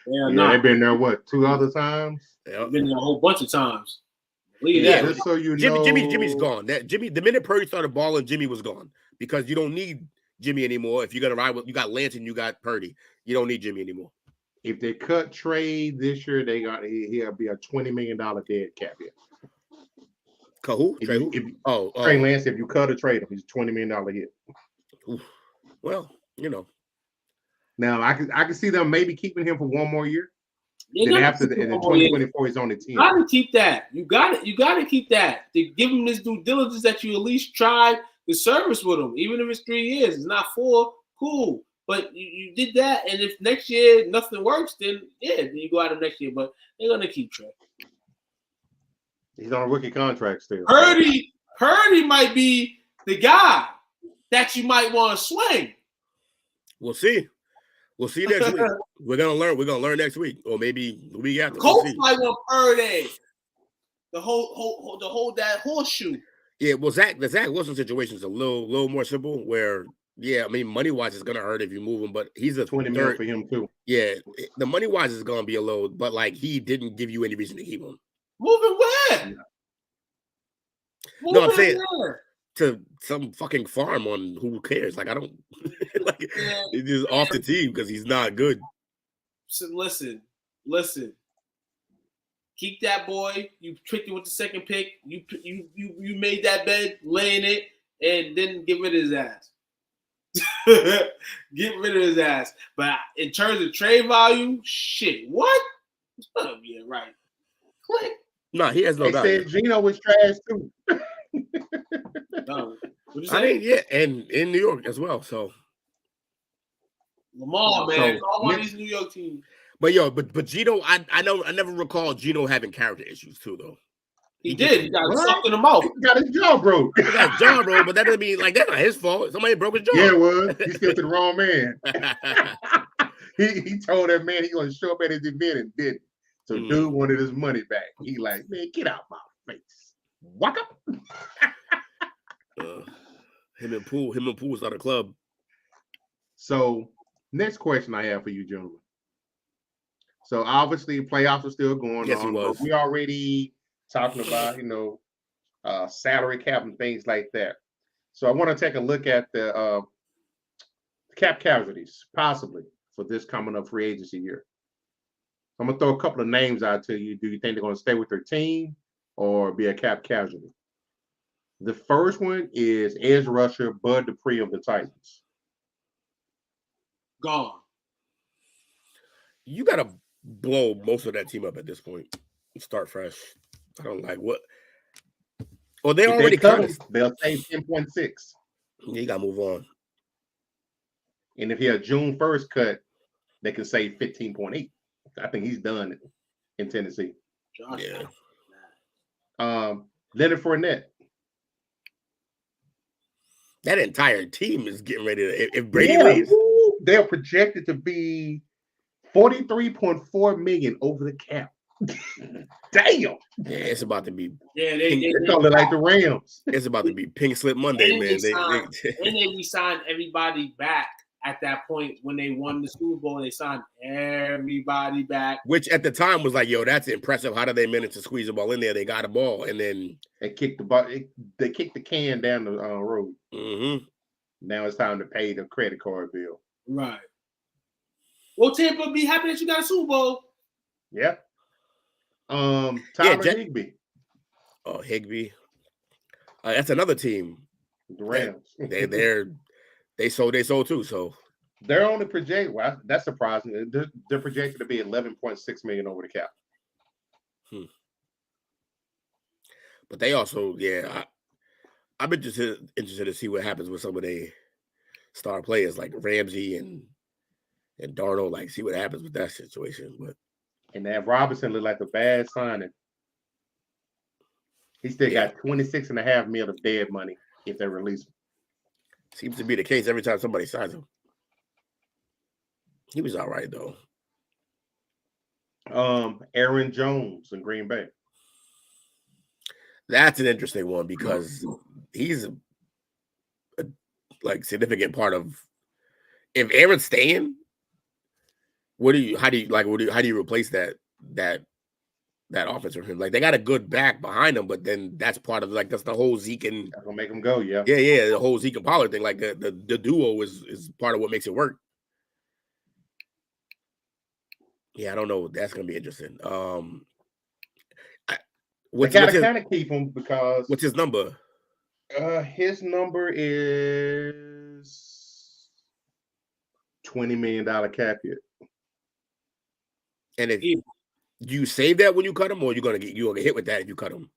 They've been there, what, 2 other times? They've been there a whole bunch of times. Just so you know. Jimmy's gone. The minute Purdy started balling, Jimmy was gone. Because you don't need Jimmy anymore. If you're going to ride with, you got Lance and you got Purdy. You don't need Jimmy anymore. If they cut trade this year, he'll be a $20 million dead cap here. Who? Trey Lance, if you cut or trade him, he's a $20 million hit. Oof. Well, you know. Now I can see them maybe keeping him for one more year. Then after in 2024, he's only 10. You gotta keep that. You gotta keep that. To give him this due diligence that you at least try the service with him, even if it's 3 years. It's not 4. Cool. But you did that, and if next year nothing works, then you go out of next year. But they're gonna keep Trey. He's on a rookie contract still. Purdy might be the guy that you might want to swing. We'll see. We'll see next week. We're gonna learn next week, or maybe the week after. Colts might want Purdy. The whole that horseshoe. Yeah, well, the Zach Wilson situation is a little more simple. Where money wise, it's gonna hurt if you move him, but he's a 20 million for him too. Yeah, the money wise is gonna be a load, but like he didn't give you any reason to keep him. Moving where? No, I'm saying to some fucking farm on who cares. Like I don't he's just off the team because he's not good. So listen. Keep that boy. You tricked him with the second pick. You made that bed, lay in it, and then get rid of his ass. Get rid of his ass. But in terms of trade value, shit, what? Yeah, right. Click. No, he has no value. Said Gino was trash too. No. I mean, yeah, and in New York as well. So Lamar, man, all one of these New York teams. But Gino, I never recall Gino having character issues too, though. He did. He got sucked in the mouth. He got his jaw broke. He got his jaw broke, but that doesn't mean like that's not his fault. Somebody broke his jaw. Yeah, it was. He skipped to the wrong man. he told that man he gonna show up at his event and didn't. So dude wanted his money back. He like, man, get out my face. Walk up. Him and Poole was at a club. So next question I have for you, gentlemen. So obviously playoffs are still going on. But we already talking about, salary cap and things like that. So I want to take a look at the cap casualties, possibly, for this coming up free agency year. I'm going to throw a couple of names out to you. Do you think they're going to stay with their team or be a cap casualty? The first one is edge rusher Bud Dupree of the Titans. Gone. You got to blow most of that team up at this point. Start fresh. I don't like what. Well, they already cut him. They'll save 10.6. You got to move on. And if he had June 1st cut, they can save 15.8. I think he's done in Tennessee. Yeah. Leonard Fournette. That entire team is getting ready to. If Brady leaves, they're projected to be $43.4 million over the cap. Damn. Yeah, it's about to be. Yeah, they look like the Rams. It's about to be Pink Slip Monday, man. They re-signed everybody back at that point when they won the Super Bowl. They signed everybody back, which at the time was like, yo, that's impressive. How did they manage to squeeze the ball in there? They got a ball, and then they kicked the ball. They kicked the can down the road. Mm-hmm. Now it's time to pay the credit card bill. Right. Well, Tampa be happy that you got a Super Bowl. Yeah. Tyler Higbee. Oh, Higbee. That's another team. The Rams. They sold too. So they're only projected. Well, that's surprising. They're projected to be 11.6 million over the cap. But they also, I'm interested to see what happens with some of the star players like Ramsey and Darnold. Like, see what happens with that situation. But and that Robinson looked like a bad signing. He still got $26.5 million of dead money if they release him. Seems to be the case every time somebody signs him. He was all right though. Aaron Jones in Green Bay. That's an interesting one because he's a like significant part of. If Aaron's staying, how do you replace that offense for him? Like they got a good back behind him, but then that's part of that's the whole Zeke and that's gonna make him go. Yeah, the whole Zeke and Pollard thing. Like the duo is part of what makes it work. Yeah, I don't know. That's gonna be interesting. They gotta kind of keep him because what's his number? His number is $20 million cap hit. And if you save that when you cut him, or you're gonna get hit with that if you cut him?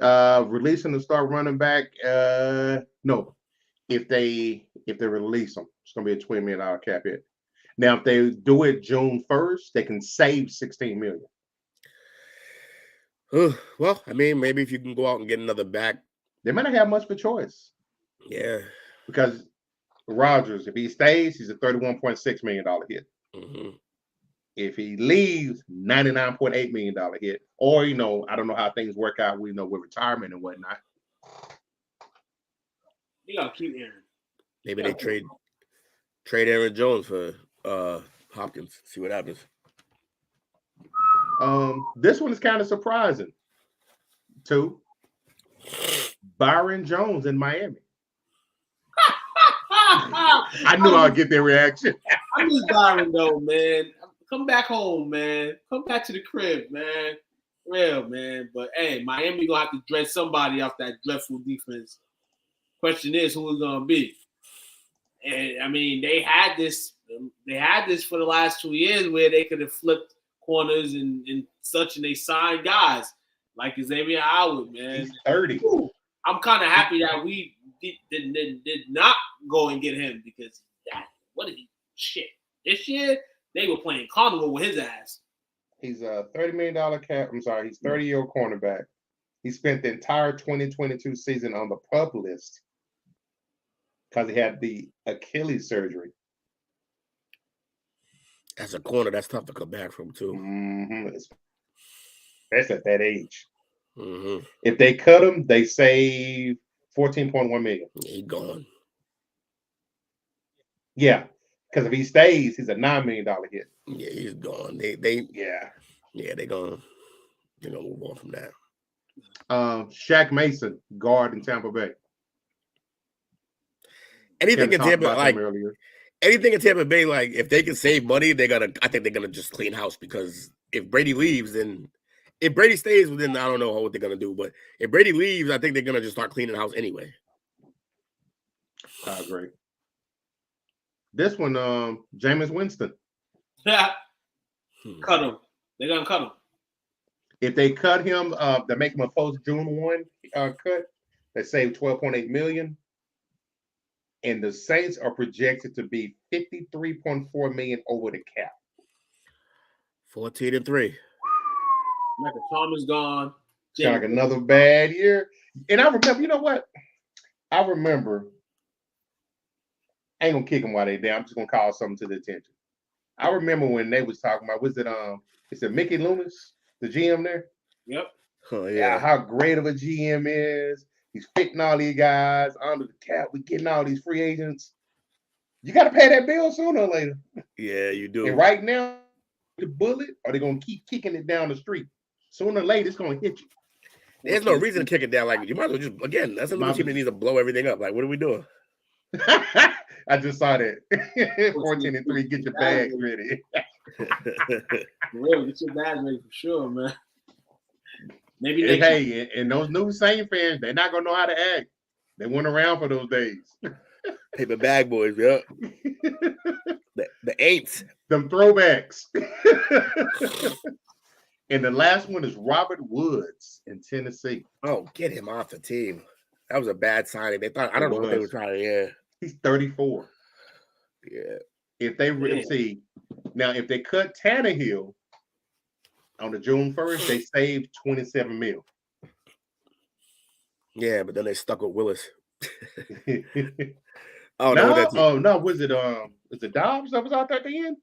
Releasing the star running back. No, if they release him, it's gonna be a $20 million cap hit. Now, if they do it June 1st, they can save $16 million. Well, I mean, maybe if you can go out and get another back, they might not have much of a choice. Yeah, because Rodgers, if he stays, he's a $31.6 million hit. Mm-hmm. If he leaves, $99.8 million hit. Or I don't know how things work out. We know with retirement and whatnot. You gotta keep Aaron. Maybe they trade Aaron Jones for Hopkins. See what happens. This one is kind of surprising too. Byron Jones in Miami. I knew I'd get their reaction. I miss Byron though, man. Come back home, man. Come back to the crib, man. Real, man. But hey, Miami gonna have to dress somebody off that dreadful defense. Question is, who is gonna be? And I mean, they had this for the last 2 years where they could have flipped corners and such, and they signed guys like Xavier Howard, man. He's 30. I'm kind of happy that we did not go and get him because shit. This year they were playing carnival with his ass. He's a $30 million cap. I'm sorry, he's 30-year cornerback. He spent the entire 2022 season on the PUP list because he had the Achilles surgery. As a corner, that's tough to come back from too. Mm-hmm. That's at that age. Mm-hmm. If they cut him, they save $14.1 million. He's gone. Yeah, because if he stays, he's a $9 million hit. Yeah, he's gone. They're gonna move on from that. Shaq Mason, guard in Tampa Bay. Anything in Tampa Bay, like if they can save money, I think they're gonna just clean house because if Brady leaves, then if Brady stays, then I don't know what they're gonna do. But if Brady leaves, I think they're gonna just start cleaning house anyway. I agree. This one, Jameis Winston. Cut him. They're gonna cut him. If they cut him, they make him a post June 1 cut. They save $12.8 million. And the Saints are projected to be $53.4 million over the cap. 14-3. Michael Thomas gone. It's like another bad year. And I remember, you know what? I remember. I ain't gonna kick them while they down. I'm just gonna call something to the attention. I remember when they was talking about is it Mickey Loomis, the GM there? Yep. Oh yeah. How great of a GM is. He's fitting all these guys under the cap. We're getting all these free agents. You got to pay that bill sooner or later. Yeah, you do. And right now, the bullet, or they going to keep kicking it down the street. Sooner or later, it's going to hit you. There's no reason to kick it down. Like, you might as well just, again, that's another team that needs to blow everything up. Like, what are we doing? I just saw that. 14-3, get your bags ready. Real, get your bags ready for sure, man. Maybe and those new Saint fans, they're not gonna know how to act. They weren't around for those days. Paper bag boys, yeah. the eights. Them throwbacks. And the last one is Robert Woods in Tennessee. Oh, get him off the team. That was a bad signing. They thought I don't know what they were trying to. Yeah, he's 34. Yeah. If they see now, if they cut Tannehill on the June 1st, they saved $27 million. Yeah, but then they stuck with Willis. Oh no, no, no, was it Dobbs that was out there at the end?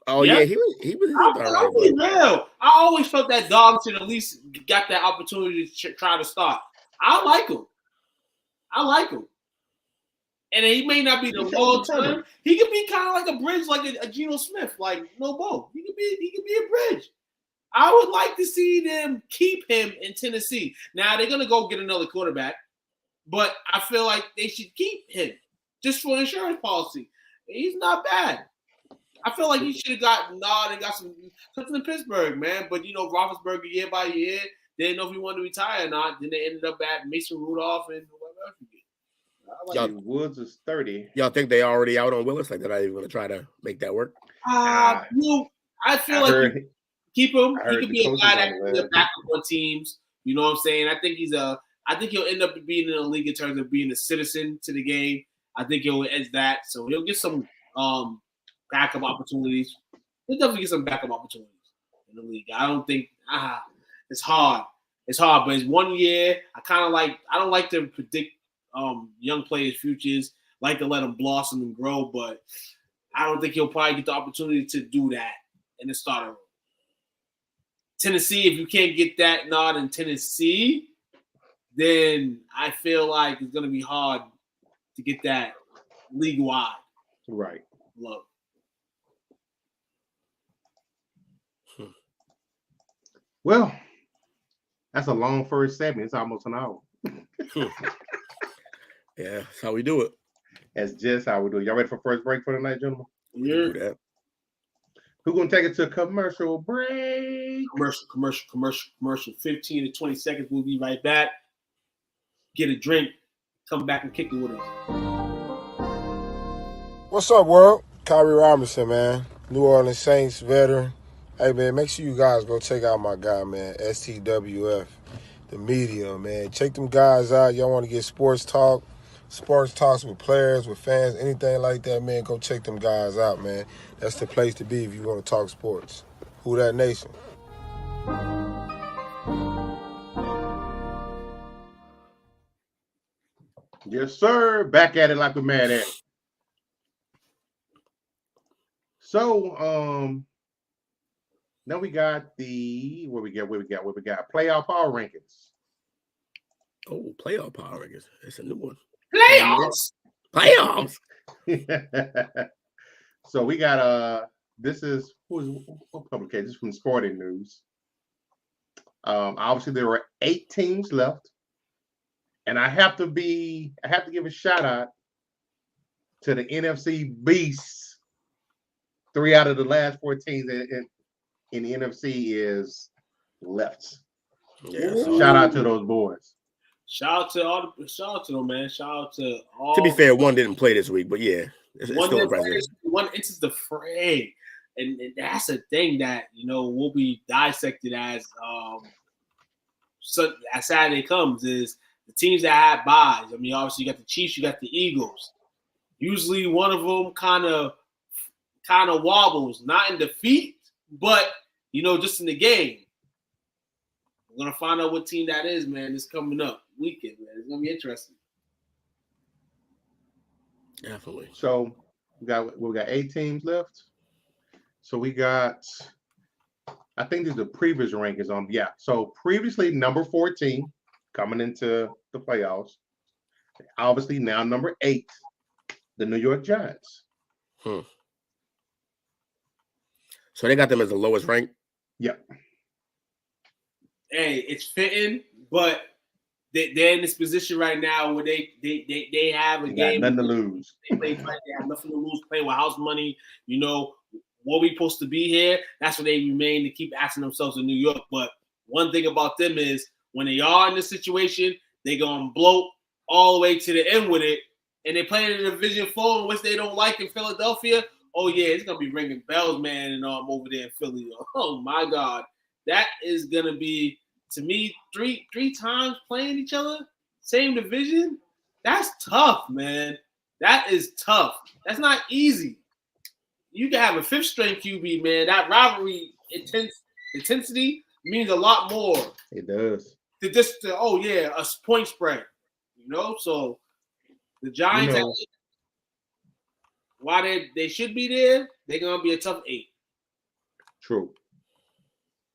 Oh yeah, he was all right. But real. I always felt that Dobbs should at least got that opportunity to try to start. I like him. And he may not be the long term. He could be kind of like a bridge, like a Geno Smith, like no Bo. He could be a bridge. I would like to see them keep him in Tennessee. Now they're gonna go get another quarterback, but I feel like they should keep him just for insurance policy. He's not bad. I feel like he should have got nod and got something in Pittsburgh, man. But Roethlisberger year by year, they didn't know if he wanted to retire or not. Then they ended up at Mason Rudolph and whatever else. Woods is 30. Y'all think they already out on Willis? Like they're not even going to try to make that work? I feel like keep him. He could be a guy that can be a backup on teams. You know what I'm saying? I think he'll end up being in the league in terms of being a citizen to the game. I think he'll edge that. So he'll get some backup opportunities. He'll definitely get some backup opportunities in the league. I don't think it's hard. It's hard, but it's 1 year. I don't like to predict young players' futures. Like to let them blossom and grow, but I don't think he'll probably get the opportunity to do that in the starter room. Tennessee, if you can't get that nod in Tennessee, then I feel like it's going to be hard to get that league-wide. Right. Look. Well, that's a long first segment. It's almost an hour. Yeah, that's how we do it. That's just how we do it. Y'all ready for first break for the night, gentlemen? Yeah. Who's going to take it to a commercial break? Commercial. 15 to 20 seconds. We'll be right back. Get a drink. Come back and kick it with us. What's up, world? Kyrie Robinson, man. New Orleans Saints veteran. Hey, man, make sure you guys go check out my guy, man, STWF, the media, man. Check them guys out. Y'all want to get sports talks with players, with fans, anything like that, man, go check them guys out, man. That's the place to be if you want to talk sports. Who that nation? Yes, sir. Back at it like we're mad at it. So, now we got what we got playoff power rankings. Oh, playoff power rankings. That's a new one. Playoffs. So we got this is what publication? This is from Sporting News. Obviously there were 8 teams left, and I have to give a shout out to the NFC beasts. 3 out of the last 4 teams in the NFC is left. Yeah, shout out to those boys. Shout out to them, man. Shout out to all. To be fair, one didn't play this week, but yeah, it's still impressive. One enters the fray, and that's a thing that will be dissected as Saturday comes is the teams that have buys. I mean, obviously you got the Chiefs, you got the Eagles. Usually one of them kind of wobbles, not in defeat, but just in the game. We're gonna find out what team that is, man. It's coming up weekend, man. It's gonna be interesting. Definitely. So we got 8 teams left. So we got, I think there's the previous rankings on. Yeah. So previously number 14 coming into the playoffs. Obviously now number 8, the New York Giants. So they got them as the lowest rank. Yep. Hey, it's fitting, but they're in this position right now where they have a game. Got nothing to lose. They have nothing to lose. Playing with house money. What we supposed to be here? That's what they remain to keep asking themselves in New York. But one thing about them is when they are in this situation, they're gonna bloat all the way to the end with it, and they play in a Division 4, which they don't like in Philadelphia. Oh yeah, it's gonna be ringing bells, man, and over there in Philly. Oh my God. That is gonna be, to me, three times playing each other, same division. That's tough, man. That is tough. That's not easy. You can have a 5th string QB, man. That rivalry intensity means a lot more. It does. a point spread. So the Giants, why they should be there, they're gonna be a tough 8. True.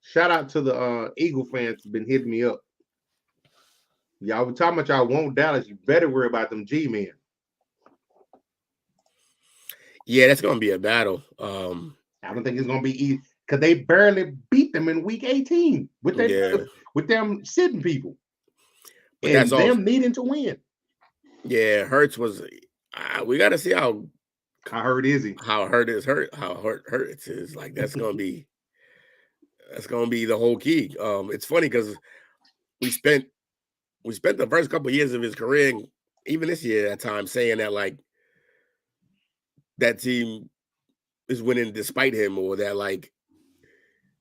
Shout out to the Eagle fans who've been hitting me up. Y'all were talking about y'all want Dallas. You better worry about them G-men. Yeah, that's gonna be a battle. I don't think it's gonna be easy because they barely beat them in week 18 with them sitting people. But and that's them all needing to win. Yeah, Hurts was. We got to see how hurt is he? How hurt Hurts is. Like that's gonna be the whole key. It's funny because we spent the first couple of years of his career, even this year at times, saying that like that team is winning despite him, or that like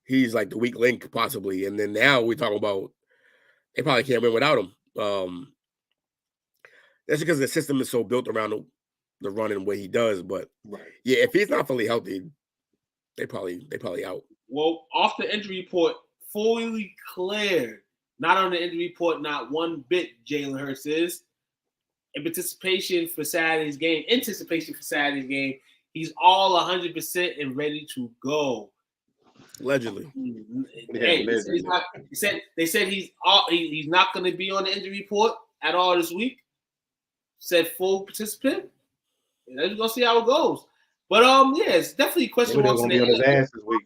he's like the weak link possibly. And then now we're talking about they probably can't win without him. That's because the system is so built around the run and what he does. But yeah, if he's not fully healthy, they probably out. Well, off the injury report, fully cleared. Not on the injury report, not one bit. Jalen Hurts is in anticipation for Saturday's game. He's all 100% and ready to go. Allegedly. Hey, they said he's not going to be on the injury report at all this week. Said full participant. And we're gonna see how it goes. But yeah, it's definitely a question marks. Gonna be on his ass this week.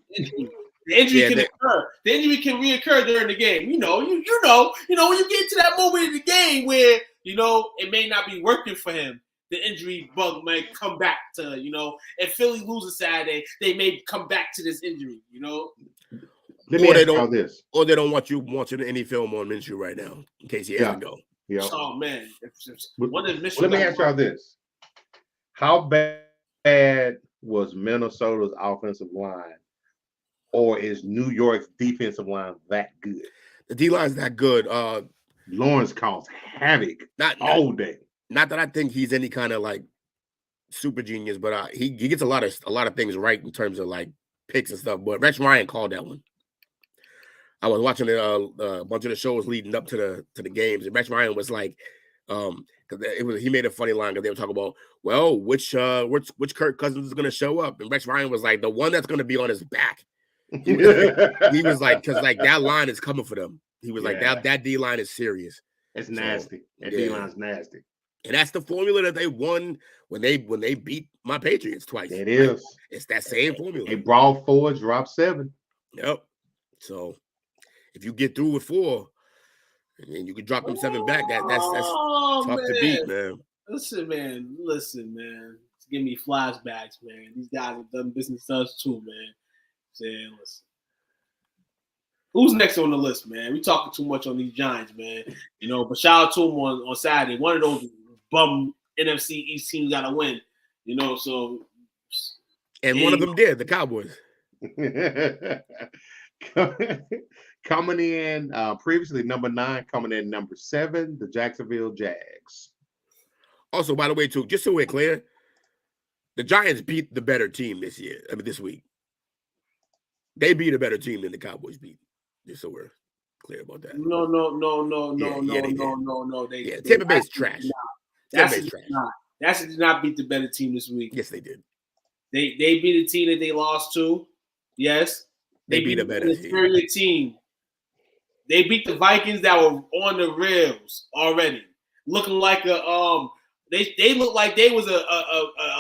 The injury can occur. The injury can reoccur during the game. You know, when you get to that moment in the game where it may not be working for him, the injury bug might come back to If Philly loses Saturday, they may come back to this injury. Let me ask you this, or they don't want you in any film on Minshew right now in case he has to go. Yeah. Oh man. Let me ask y'all this: how bad was Minnesota's offensive line, or is New York's defensive line that good? The D line's that good. Lawrence caused havoc all day. Not that I think he's any kind of like super genius, but he gets a lot of things right in terms of like picks and stuff. But Rex Ryan called that one. I was watching a bunch of the shows leading up to the games, and Rex Ryan was like, he made a funny line because they were talking about, well, which Kirk Cousins is going to show up, and Rex Ryan was like, the one that's going to be on his back. He was like, because like that line is coming for them. He was like, that D line is serious. It's nasty. That D line's nasty, and that's the formula that they won when they beat my Patriots twice. It is. It's that same formula. They brought 4, dropped 7. Yep. So if you get through with 4, and you can drop them 7 back, that's tough to beat, man. Listen, man. Give me flashbacks, man. These guys have done business to us too, man. Saying, listen. Who's next on the list, man? We talking too much on these Giants, man. But shout out to them on Saturday. One of those bum NFC East teams got to win. So. And one of them did, the Cowboys. Coming in previously number 9, coming in number 7, the Jacksonville Jags. Also, by the way, too, just so we're clear, the Giants beat the better team this week. They beat a better team than the Cowboys beat. Just so we're clear about that. No. Tampa Bay's trash. That did not beat the better team this week. Yes, they did. They beat a team that they lost to. Yes. They beat a better team. They beat the Vikings that were on the rails already, looking like they looked like they was a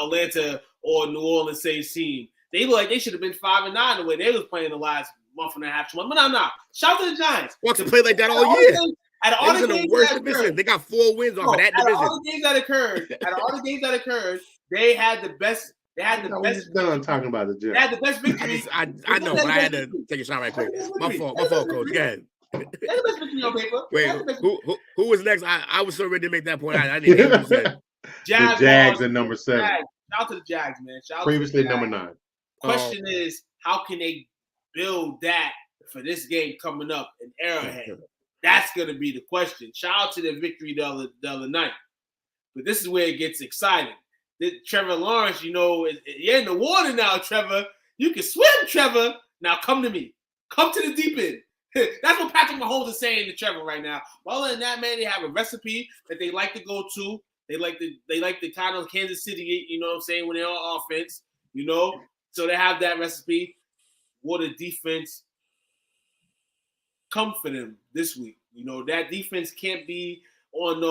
Atlanta or New Orleans Saints team. They look like they should have been 5-9 the way they was playing the last month and a half, 2 months. But no. Shout out to the Giants. Want to play like that all year? They're in the worst division. They got 4 wins off of that division. All the games that occurred, they had the best. They had the best. Done talking about the Jets. They had the best victory. I know, but I had to take a shot right quick. My fault, Coach. Go ahead. Wait, who was next? I was so ready to make that point. I didn't hear what you said. The Jags at number 7. Shout out to the Jags, man. Previously number 9. Question is, how can they build that for this game coming up in Arrowhead? That's going to be the question. Shout out to the victory the other night. But this is where it gets exciting. Trevor Lawrence, you're in the water now, Trevor. You can swim, Trevor. Now come to me. Come to the deep end. That's what Patrick Mahomes is saying to Trevor right now. Well, other than that, man, they have a recipe that they like to go to. They like the kind of Kansas City, you know what I'm saying, when they're on offense, you know. So they have that recipe. Will the defense come for them this week? You know, that defense can't be on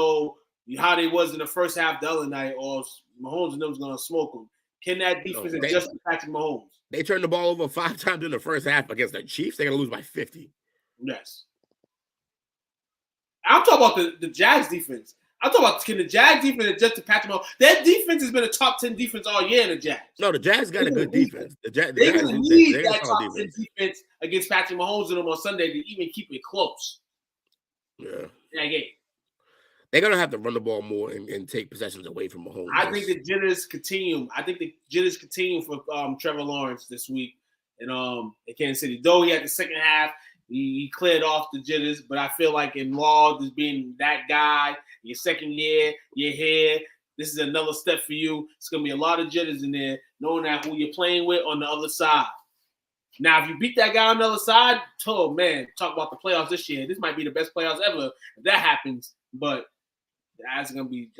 how they was in the first half the other night, or Mahomes and them's gonna smoke them. Can that defense adjust to Patrick Mahomes? They turned the ball over 5 times in the first half against the Chiefs. They're gonna lose by 50. Yes. I'm talking about the Jags defense. I'm talking about, can the Jags defense adjust to Patrick Mahomes? That defense has been a top 10 defense all year in the Jags. No, the Jags got a good defense. They're going to need that top 10 defense defense against Patrick Mahomes and them on Sunday to even keep it close. Yeah. That game. They're going to have to run the ball more and take possessions away from Mahomes. I think the jitters continue. For Trevor Lawrence this week in Kansas City. Though he had the second half, he cleared off the jitters, but I feel like in Law, just being that guy, your second year, you're here. This is another step for you. It's going to be a lot of jitters in there, knowing that who you're playing with on the other side. Now, if you beat that guy on the other side, oh, man, talk about the playoffs this year. This might be the best playoffs ever if that happens. But that's gonna be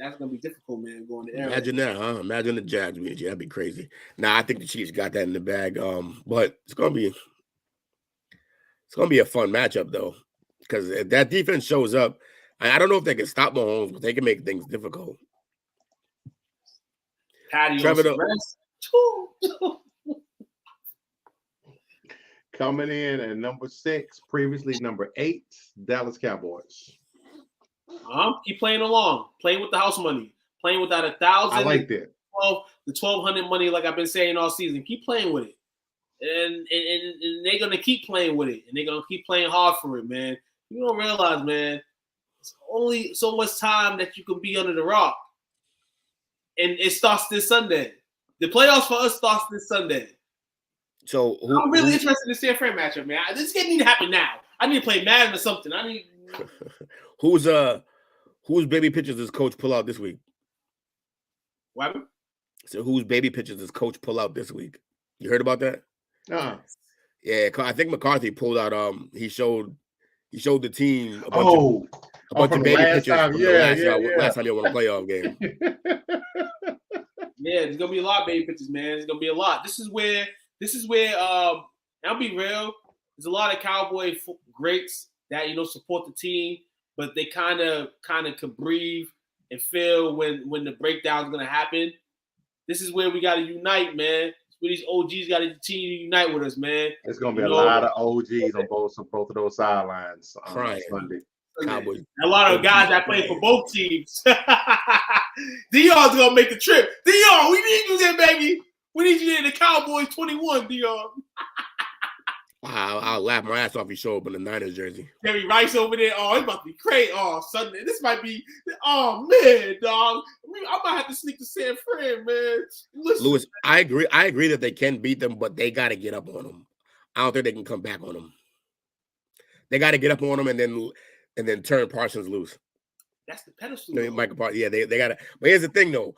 difficult, man, going to air. Imagine that, huh? Imagine the Jags beat you. That'd be crazy. Nah, I think the Chiefs got that in the bag. But it's gonna be a fun matchup though, because if that defense shows up, I don't know if they can stop Mahomes, but they can make things difficult. Trevor, coming in at number 6, previously number 8, Dallas Cowboys. Keep playing along, playing with the house money, playing without 1,000. I like that. The 1,200 money, like I've been saying all season. Keep playing with it, and they're gonna keep playing with it, and they're gonna keep playing hard for it, man. You don't realize, man, it's only so much time that you can be under the rock, and it starts this Sunday. The playoffs for us starts this Sunday. So I'm really interested in the San Fran matchup, man. This game need to happen now. I need to play Madden or something. Whose baby pictures does coach pull out this week? What happened? So whose baby pictures does coach pull out this week? You heard about that? Yeah, I think McCarthy pulled out. He showed the team a bunch of baby pictures from last time they won a playoff game. Yeah, there's gonna be a lot of baby pictures, man. There's gonna be a lot. This is where I'll be real. There's a lot of Cowboy greats that support the team, but they kind of could breathe and feel when the breakdown is gonna happen. This is where we gotta unite, man. It's where these OGs gotta continue to unite with us, man. It's gonna be a lot of OGs on both of those sidelines on Sunday. Cowboys. A lot of guys that play for both teams. Dion's gonna make the trip. Dion, we need you there, baby. We need you there in the Cowboys 21, Dion. I'll laugh my ass off if you show up in the Niners jersey. Jerry Rice over there. Oh, it's about to be crazy. Oh, Sunday. This might be. Oh man, dog. I might have to sneak to San Fran, man. Listen, Lewis, I agree that they can beat them, but they got to get up on them. I don't think they can come back on them. They got to get up on them and then turn Parsons loose. That's the pedestal. Michael Parsons. Yeah, they got to. But here's the thing, though.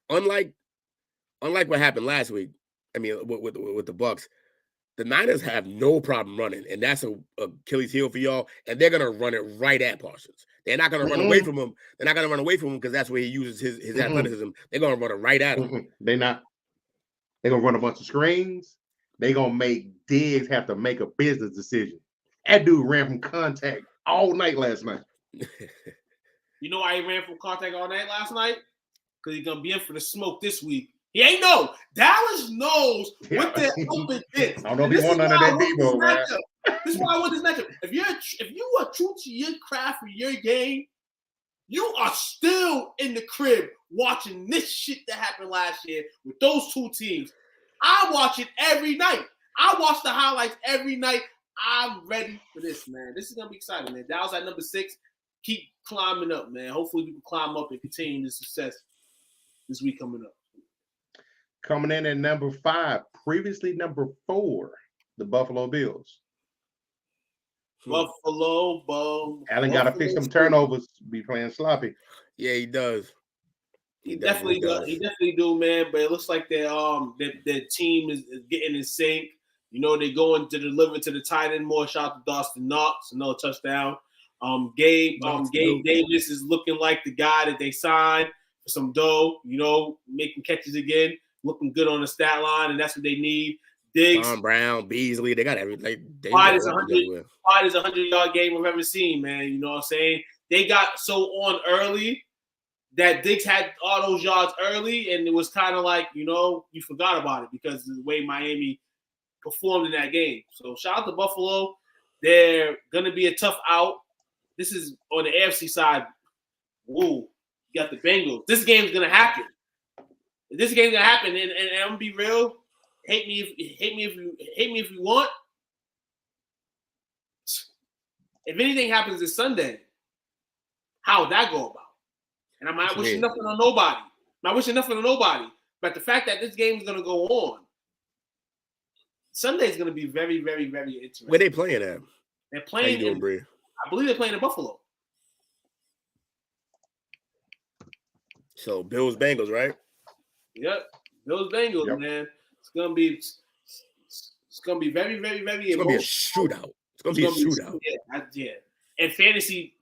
Unlike what happened last week, I mean, with the Bucs. The Niners have no problem running, and that's a Achilles heel for y'all. And they're gonna run it right at Parsons. They're not gonna run away from him. They're not gonna run away from him because that's where he uses his athleticism. They're gonna run it right at him. They're not. They're gonna run a bunch of screens. They're gonna make Diggs have to make a business decision. That dude ran from contact all night last night. You know why he ran from contact all night last night? Because he's gonna be in for the smoke this week. He ain't know. Dallas knows what their open is. I don't know if he won none of that Debo, man. This is why I want this matchup. If you are true to your craft for your game, you are still in the crib watching this shit that happened last year with those two teams. I watch it every night. I watch the highlights every night. I'm ready for this, man. This is gonna be exciting, man. Dallas at number 6. Keep climbing up, man. Hopefully we can climb up and continue the success this week coming up. Coming in at number 5, previously number 4, the Buffalo Bills. Buffalo. Allen got to fix some turnovers. Be playing sloppy. Yeah, he does. He definitely does. He definitely do, man. But it looks like their team is getting in sync. You know, they going to deliver to the tight end more. Shout out to Dawson Knox, another touchdown. Gabe Davis is looking like the guy that they signed for some dough, you know, making catches again, looking good on the stat line, and that's what they need. Diggs, Tom Brown, Beasley, they got everything. Clyde is a 100-yard game I've ever seen, man. You know what I'm saying? They got so on early that Diggs had all those yards early, and it was kind of like, you know, you forgot about it because of the way Miami performed in that game. So shout out to Buffalo. They're going to be a tough out. This is on the AFC side. Woo, you got the Bengals. This game's going to happen. This game's going to happen, and I'm going to be real. Hate me if you want. If anything happens this Sunday, how would that go about? And I'm not wishing nothing on nobody. But the fact that this game is going to go on, Sunday is going to be very, very, very interesting. Where they playing at? They're playing I believe they're playing in Buffalo. So Bills Bengals, right? Yep. Bills Bengals, man. It's gonna be very, very, very. It's gonna be a shootout. It's gonna be a shootout. Yeah. And fantasy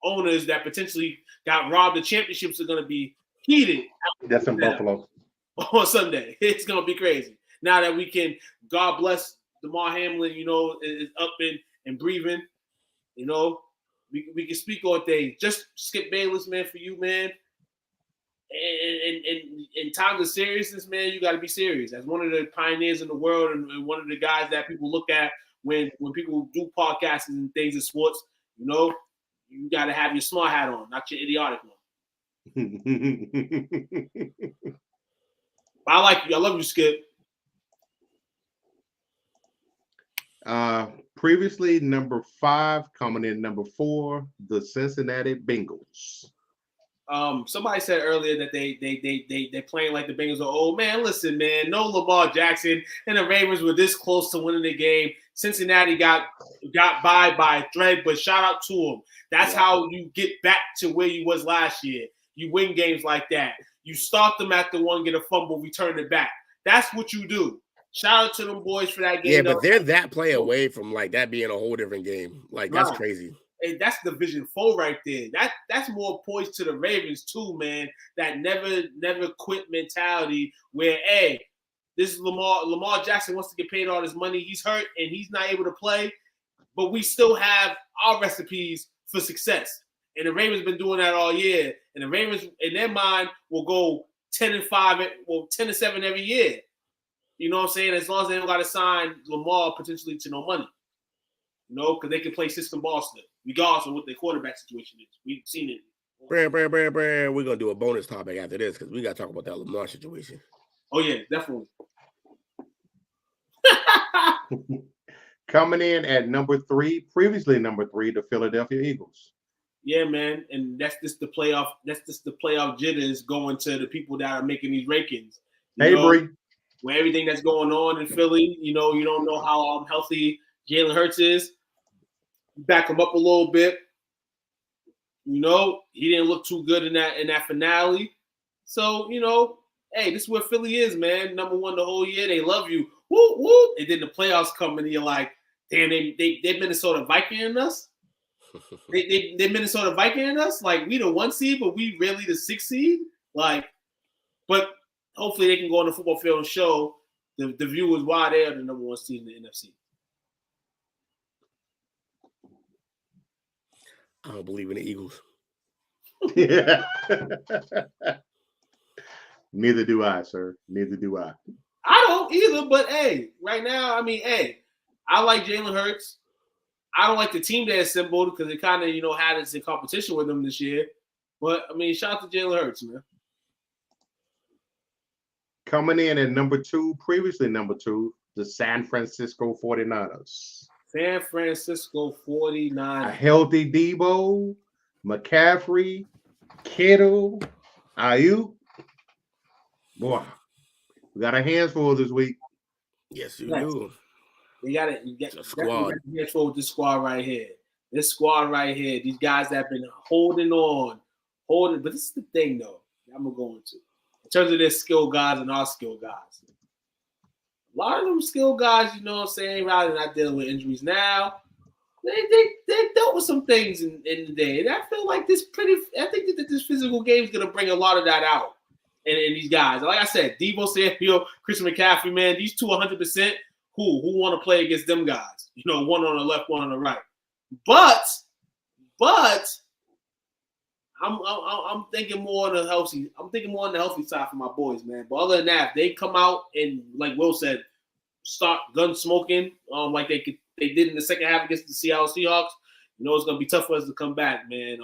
owners that potentially got robbed of championships are gonna be heated. That's in Buffalo on Sunday. It's gonna be crazy. Now that we can, God bless DeMar Hamlin, you know, is up and breathing. You know, we can speak all day. Just Skip Bayless, man, for you, man. And in times of seriousness, man, you got to be serious. As one of the pioneers in the world and one of the guys that people look at when people do podcasts and things in sports, you know, you got to have your smart hat on, not your idiotic one. I like you. I love you, Skip. Previously number 5, coming in number 4, the Cincinnati Bengals. Somebody said earlier that they playing like the Bengals are old. Man, listen, man, no Lamar Jackson and the Ravens were this close to winning the game. Cincinnati got by a thread, but shout out to them. That's how you get back to where you was last year. You win games like that. You start them at the one, get a fumble, return it back. That's what you do. Shout out to them boys for that game. Yeah, but they're that play away from like that being a whole different game. Like that's crazy. Hey, that's Division 4 right there. That's more poised to the Ravens too, man. That never quit mentality where, hey, this is Lamar Jackson wants to get paid all this money. He's hurt and he's not able to play, but we still have our recipes for success. And the Ravens been doing that all year. And the Ravens, in their mind, will go 10-5, 10-7 every year. You know what I'm saying? As long as they don't got to sign Lamar potentially to no money. You know, because they can play system ball still, regardless of what their quarterback situation is. We've seen it. Brand. We're going to do a bonus topic after this because we got to talk about that Lamar situation. Oh, yeah, definitely. Coming in at number 3, previously number 3, the Philadelphia Eagles. Yeah, man, and that's just the playoff. That's just the playoff jitters going to the people that are making these rankings. Hey, Bree. Where everything that's going on in Philly, you know, you don't know how healthy Jalen Hurts is. Back him up a little bit. You know, he didn't look too good in that finale. So, you know, hey, this is where Philly is, man. Number 1 the whole year. They love you. Woo, woo. And then the playoffs come and you're like, damn, they Minnesota Viking us. they Minnesota Viking us. Like, we the 1 seed, but we really the 6 seed. Like, but hopefully they can go on the football field and show the viewers why they are the number 1 seed in the NFC. I don't believe in the Eagles. Yeah. Neither do I, sir. Neither do I. I don't either, but hey, right now, I mean, hey, I like Jalen Hurts. I don't like the team they assembled because it kind of, you know, had us in competition with them this year. But, I mean, shout out to Jalen Hurts, man. Coming in at number 2, previously number 2, the San Francisco 49ers. San Francisco 49ers. A healthy Debo, McCaffrey, Kittle, Ayuk. Boy, we got our hands full this week. Yes, you do. You got it. You got a squad. Hands full with this squad right here. This squad right here. These guys that have been holding on. But this is the thing, though, I'm going to go into. In terms of their skill guys and our skill guys. A lot of them skill guys, you know what I'm saying, rather than not dealing with injuries now. They dealt with some things in the day. And I feel like I think that this physical game is going to bring a lot of that out in these guys. Like I said, Deebo Samuel, Christian McCaffrey, man, these two 100%, who want to play against them guys? You know, one on the left, one on the right. But I'm thinking more on the healthy. I'm thinking more on the healthy side for my boys, man. But other than that, if they come out and, like Will said, start gun smoking, like they did in the second half against the Seattle Seahawks, you know it's gonna be tough for us to come back, man.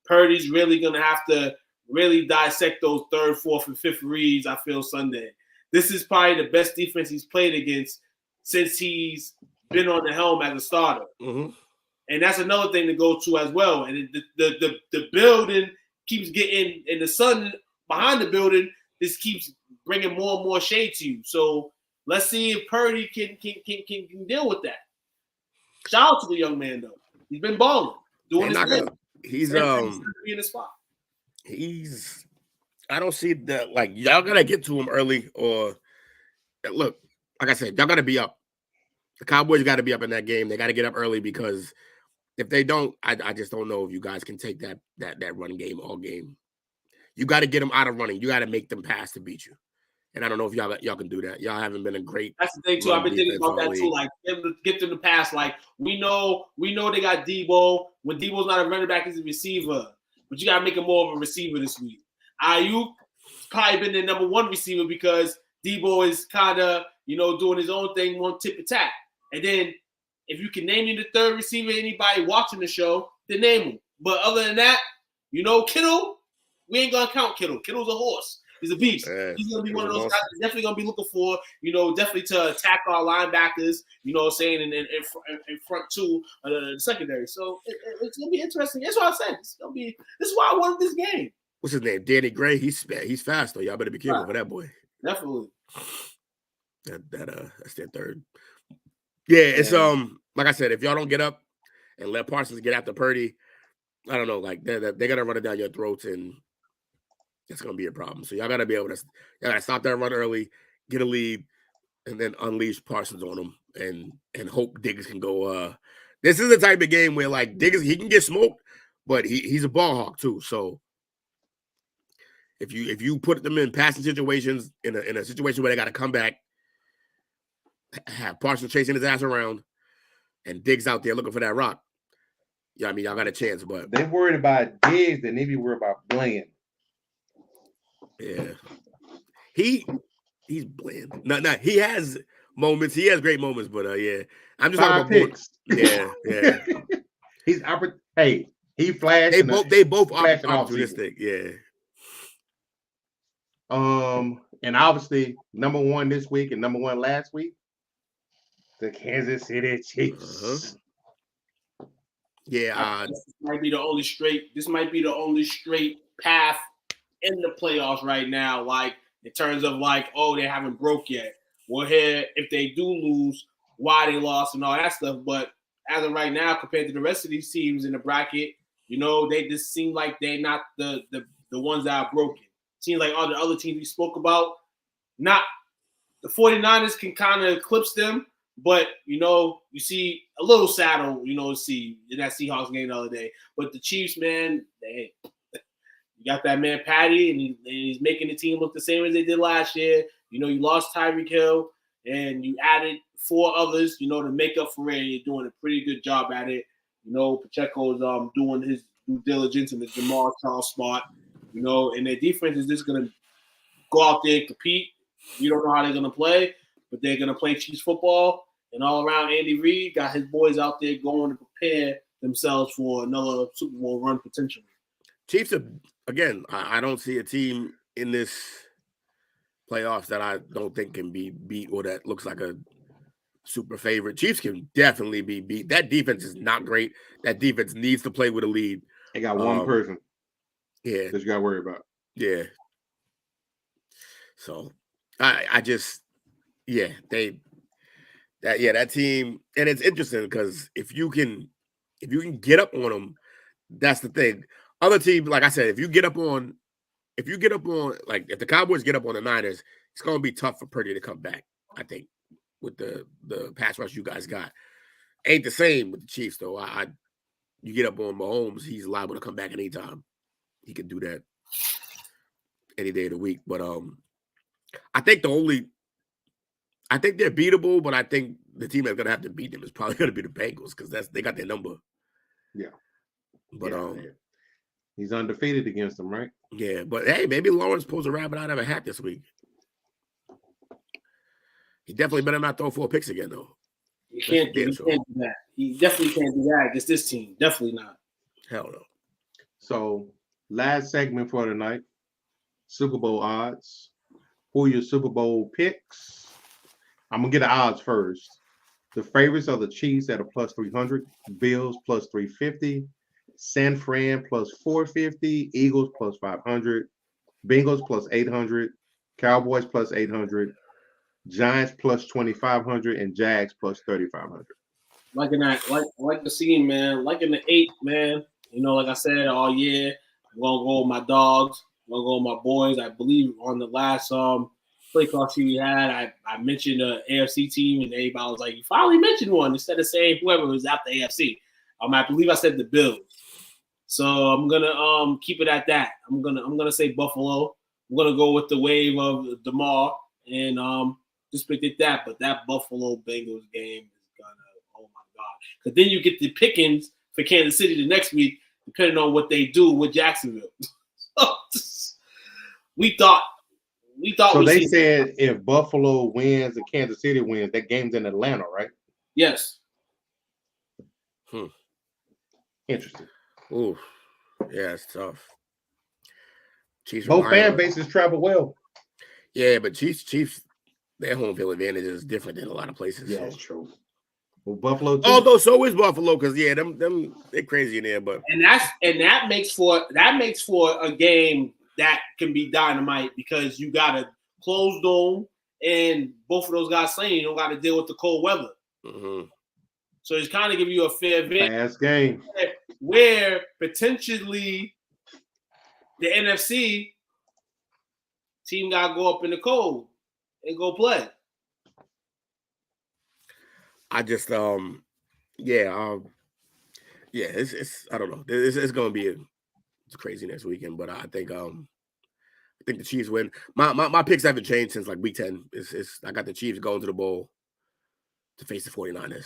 Purdy's really gonna have to really dissect those third, fourth, and fifth reads. I feel Sunday. This is probably the best defense he's played against since he's been on the helm as a starter. Mm-hmm. And that's another thing to go to as well. And the building keeps getting, and the sun behind the building just keeps bringing more and more shade to you. So let's see if Purdy can deal with that. Shout out to the young man though. He's been balling, doing his thing. He's in the spot. I don't see that, like, y'all gotta get to him early, or look, like I said, y'all gotta be up. The Cowboys got to be up in that game. They got to get up early, because if they don't, I just don't know if you guys can take that run game all game. You got to get them out of running. You got to make them pass to beat you. And I don't know if y'all can do that. Y'all haven't been a great. That's the thing too. I've been thinking about that too. Like get them to pass. Like we know they got Deebo. When Deebo's not a running back, he's a receiver. But you got to make him more of a receiver this week. Ayuk probably been the number one receiver because Deebo is kind of doing his own thing, one tip attack. And then if you can name me the third receiver, anybody watching the show, then name him. But other than that, Kittle, we ain't gonna count Kittle. Kittle's a horse. He's a beast. He's gonna be one of those guys that's definitely gonna be looking for, definitely to attack our linebackers. You know what I'm saying? And in front two, the secondary. So it's gonna be interesting. That's what I said. This is why I wanted this game. What's his name? Danny Gray. He's fast though. Y'all better be careful for that boy. Definitely. That's their third. Yeah, it's like I said, if y'all don't get up and let Parsons get after Purdy, I don't know, like they're gonna run it down your throats, and that's gonna be a problem. So y'all gotta be able to stop that run early, get a lead, and then unleash Parsons on them, and hope Diggs can go. This is the type of game where, like, Diggs, he can get smoked, but he's a ball hawk too. So if you put them in passing situations, in a situation where they got to come back, have Parsons chasing his ass around, and Diggs out there looking for that rock. Yeah, I mean, y'all got a chance, but they worried about Diggs, then they be worried about bland. Yeah, he's bland. No, he has moments. He has great moments, but yeah, I'm just talking about picks. Yeah. He flashed. They both are opportunistic. Yeah. And obviously number one this week and number one last week, the Kansas City Chiefs. Yeah, this might be the only straight path in the playoffs right now. Like in terms of they haven't broke yet. We'll hear if they do lose, why they lost and all that stuff. But as of right now, compared to the rest of these teams in the bracket, they just seem like they're not the ones that are broken. Seems like all the other teams we spoke about, not the 49ers can kind of eclipse them. But, you see a little saddle, see in that Seahawks game the other day. But the Chiefs, man, you got that man Patty, and he's making the team look the same as they did last year. You lost Tyreek Hill, and you added 4 others, to make up for it. You're doing a pretty good job at it. Pacheco's doing his due diligence in the Jamal Charles spot, and their defense is just going to go out there and compete. You don't know how they're going to play, but they're going to play Chiefs football. And all around, Andy Reid got his boys out there going to prepare themselves for another Super Bowl run potentially. Chiefs are, again, I don't see a team in this playoffs that I don't think can be beat or that looks like a super favorite. Chiefs can definitely be beat. That defense is not great. That defense needs to play with a lead. They got one person. Yeah. That you got to worry about. Yeah. So I just, that team, and it's interesting because if you can get up on them, that's the thing. Other teams, like I said, if the Cowboys get up on the Niners, it's going to be tough for Purdy to come back, I think. with the pass rush you guys got. Ain't the same with the Chiefs though. You get up on Mahomes, he's liable to come back anytime. He can do that any day of the week. But I think they're beatable, but I think the team that's gonna have to beat them is probably gonna be the Bengals because they got their number. Yeah. But he's undefeated against them, right? Yeah, but hey, maybe Lawrence pulls a rabbit out of a hat this week. He definitely better not throw 4 picks again, though. He can't do that. He definitely can't do that against this team. Definitely not. Hell no. So, last segment for tonight, Super Bowl odds. Who are your Super Bowl picks? I'm going to get the odds first. The favorites are the Chiefs at a plus 300, Bills plus 350, San Fran plus 450, Eagles plus 500, Bengals plus 800, Cowboys plus 800, Giants plus 2,500, and Jags plus 3,500. Liking that, like the scene, man. Liking the 8, man. You know, like I said all year, I'm gonna go with my dogs. I'm gonna go with my boys. I believe on the last Playcall Sheet we had, I mentioned the AFC team, and everybody was like, "You finally mentioned one," instead of saying whoever was out the AFC. I believe I said the Bills. So I'm gonna keep it at that. I'm gonna say Buffalo. I'm gonna go with the wave of DeMar and just picked it that. But that Buffalo Bengals game is gonna, oh my God, because then you get the pickings for Kansas City the next week, depending on what they do with Jacksonville. we thought. So they said if Buffalo wins and Kansas City wins, that game's in Atlanta, right? Yes. Interesting. Ooh, yeah, it's tough. Chiefs both fan bases travel well. Yeah, but Chiefs, their home field advantage is different than a lot of places. Yeah, that's true. Well, Buffalo too. Although so is Buffalo, because them they're crazy in there, but that makes for a game that can be dynamite because you got a closed dome and both of those guys saying you don't got to deal with the cold weather. Mm-hmm. So it's kind of give you a fair advantage. Fast game. Where potentially the NFC team got to go up in the cold and go play. I just it's I don't know. It's gonna be it's crazy next weekend, but I think the Chiefs win. My picks haven't changed since like week 10. I got the Chiefs going to the bowl to face the 49ers.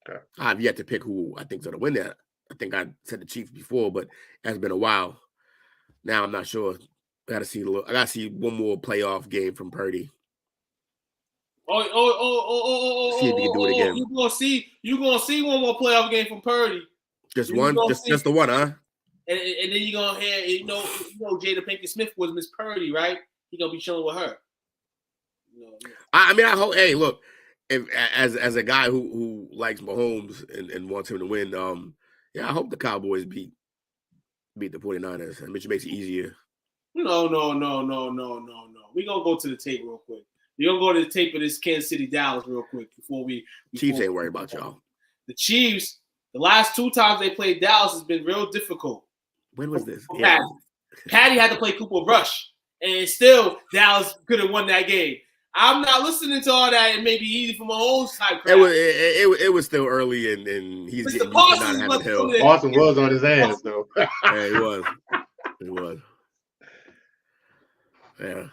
Okay. I've yet to pick who I think's gonna win that. I think I said the Chiefs before, but it has been a while. Now I'm not sure. I gotta see one more playoff game from Purdy. See if he can do it again. You gonna see one more playoff game from Purdy. Just one, just the one, huh? And then you gonna hear, you know, Jada Pinkett Smith was Miss Purdy, right? He gonna be chilling with her. I mean, I hope. Hey, look, if as a guy who likes Mahomes and wants him to win, I hope the Cowboys beat the 49ers. I mean, it makes it easier. No. We gonna go to the tape real quick. We're gonna go to the tape of this Kansas City Dallas real quick before Chiefs ain't worried about y'all. The Chiefs, the last 2 times they played Dallas has been real difficult. When was this? Patty had to play Cooper Rush, and still Dallas could have won that game. I'm not listening to all that. It may be easy for Mahomes type crap. It was still early, and he's Mr. getting Parsons not having hell. Parsons was on his ass though. Yeah, he was. Yeah,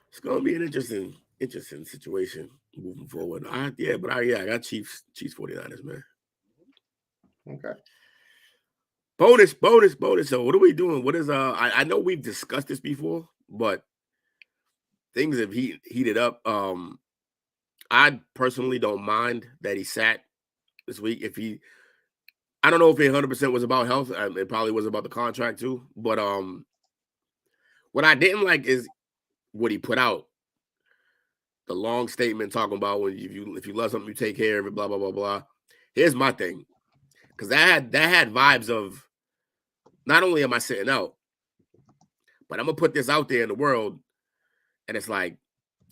it's gonna be an interesting situation moving forward. I got Chiefs 49ers, man. Okay. Bonus. So what are we doing? What is I know we've discussed this before, but things have heated up. I personally don't mind that he sat this week. I don't know if it 100% was about health. It probably was about the contract too. But what I didn't like is what he put out. The long statement talking about when if you love something, you take care of it. Blah blah blah blah. Here's my thing, because that had vibes of not only am I sitting out, but I'm gonna put this out there in the world, and it's like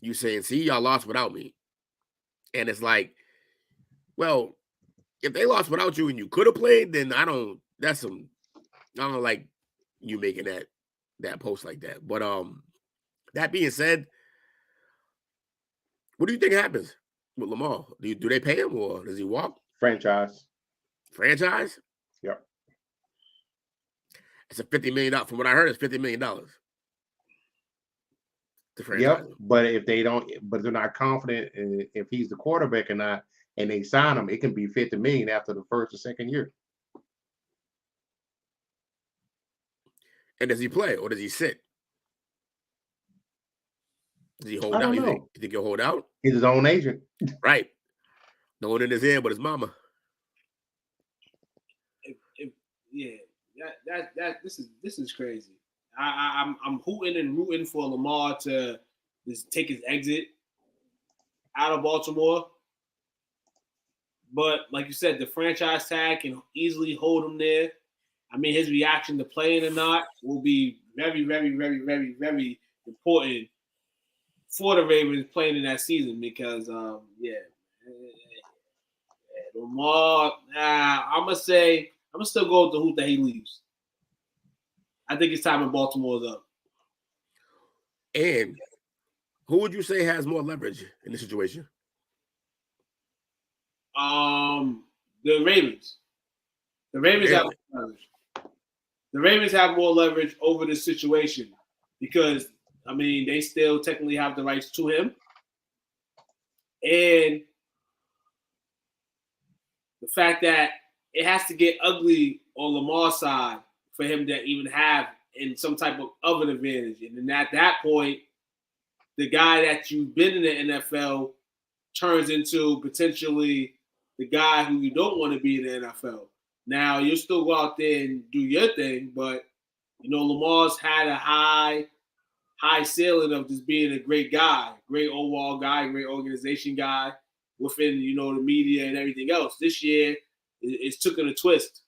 you saying, "See, y'all lost without me," and it's like, well, if they lost without you and you could have played, then I don't like you making that post like that. But that being said, What do you think happens with Lamar? Do they pay him or does he walk? Franchise. Franchise? Yep. It's a $50 million. From what I heard, it's $50 million. Yep. But if they don't, but they're not confident if he's the quarterback or not, and they sign him, it can be $50 million after the first or second year. And does he play or does he sit? Does he hold I out? don't know. You think he'll hold out? He's his own agent. Right. No one in his ear but his mama. This is crazy. I'm hooting and rooting for Lamar to just take his exit out of Baltimore. But like you said, the franchise tag can easily hold him there. I mean, his reaction to playing or not will be very, very, very, very, very important for the Ravens playing in that season because, Lamar, I'm going to still go with the hoop that he leaves. I think his time in Baltimore is up. And who would you say has more leverage in this situation? The Ravens. The Ravens have more leverage. The Ravens have more leverage over this situation because, I mean, they still technically have the rights to him. And the fact that it has to get ugly on Lamar's side for him to even have in some type of an advantage. And then at that point, the guy that you've been in the NFL turns into potentially the guy who you don't want to be in the NFL. Now, you'll still go out there and do your thing, but, Lamar's had a high ceiling of just being a great guy, great overall guy, great organization guy within, the media and everything else. This year, it's taken a twist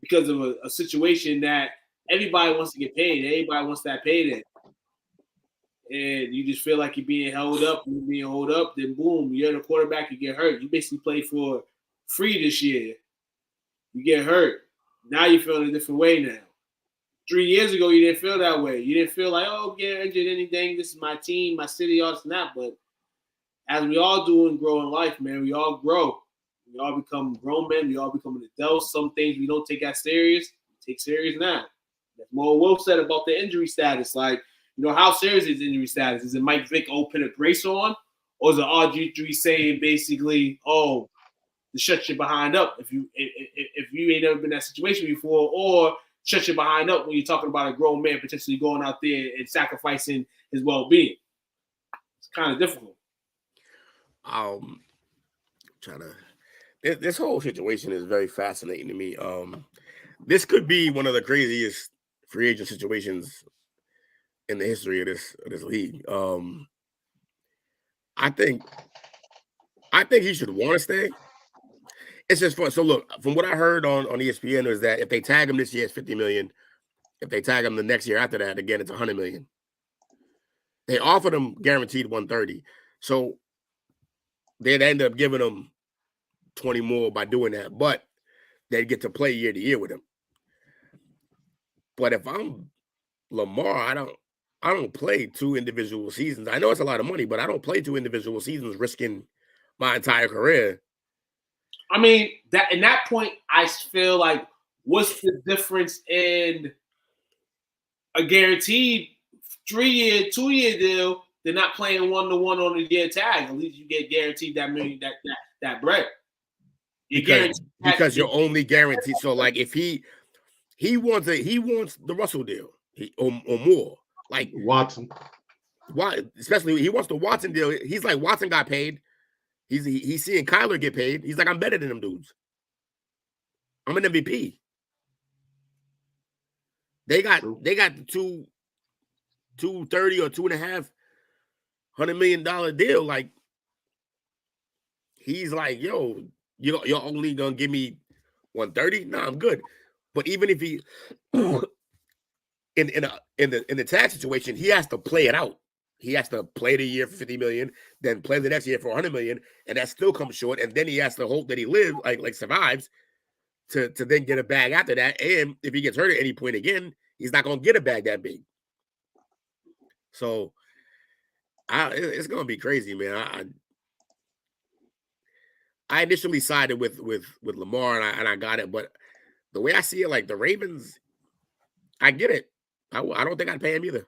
because of a situation that everybody wants to get paid. Everybody wants that payday. And you just feel like you're being held up. You're being held up, then boom, you're the quarterback, you get hurt. You basically play for free this year. You get hurt. Now you're feeling a different way now. 3 years ago, you didn't feel that way. You didn't feel like, oh, get injured, anything. This is my team, my city, all this and that. But as we all do and grow in life, man, we all grow. We all become grown men. We all become adults. Some things we don't take as serious. We take serious now. That's more Will said about the injury status. Like, how serious is injury status? Is it Mike Vick put a brace on? Or is it RG3 saying basically, to shut your behind up if you ain't never been in that situation before, or shut your behind up when you're talking about a grown man potentially going out there and sacrificing his well-being? It's kind of difficult. This whole situation is very fascinating to me. This could be one of the craziest free agent situations in the history of this league. I think he should want to stay. It's just fun. So look, from what I heard on ESPN is that if they tag him this year, it's $50 million. If they tag him the next year after that, again, it's $100 million. They offered him guaranteed $130. So they'd end up giving him 20 more by doing that, but they'd get to play year to year with him. But if I'm Lamar, I don't play 2 individual seasons. I know it's a lot of money, but I don't play 2 individual seasons risking my entire career. I mean, that in that point, I feel like what's the difference in a guaranteed 3-year, 2-year deal? They're not playing 1-to-1 on the year tag. At least you get guaranteed that million, that bread. Because you're only guaranteed. So like if he wants the Russell deal or more. Like Watson. Why? Especially he wants the Watson deal. He's like, Watson got paid. He's seeing Kyler get paid. He's like, I'm better than them dudes. I'm an MVP. They got the $230 or $2.5 million deal. Like he's like, yo, you're only gonna give me 130? No, I'm good. But even if he in the tag situation, he has to play it out. He has to play the year for $50 million, then play the next year for $100 million, and that still comes short. And then he has to hope that he lives, like survives, to then get a bag after that. And if he gets hurt at any point again, he's not gonna get a bag that big. So It's gonna be crazy, man. I initially sided with Lamar, and I got it, but the way I see it, like the Ravens, I get it. I don't think I'd pay him either.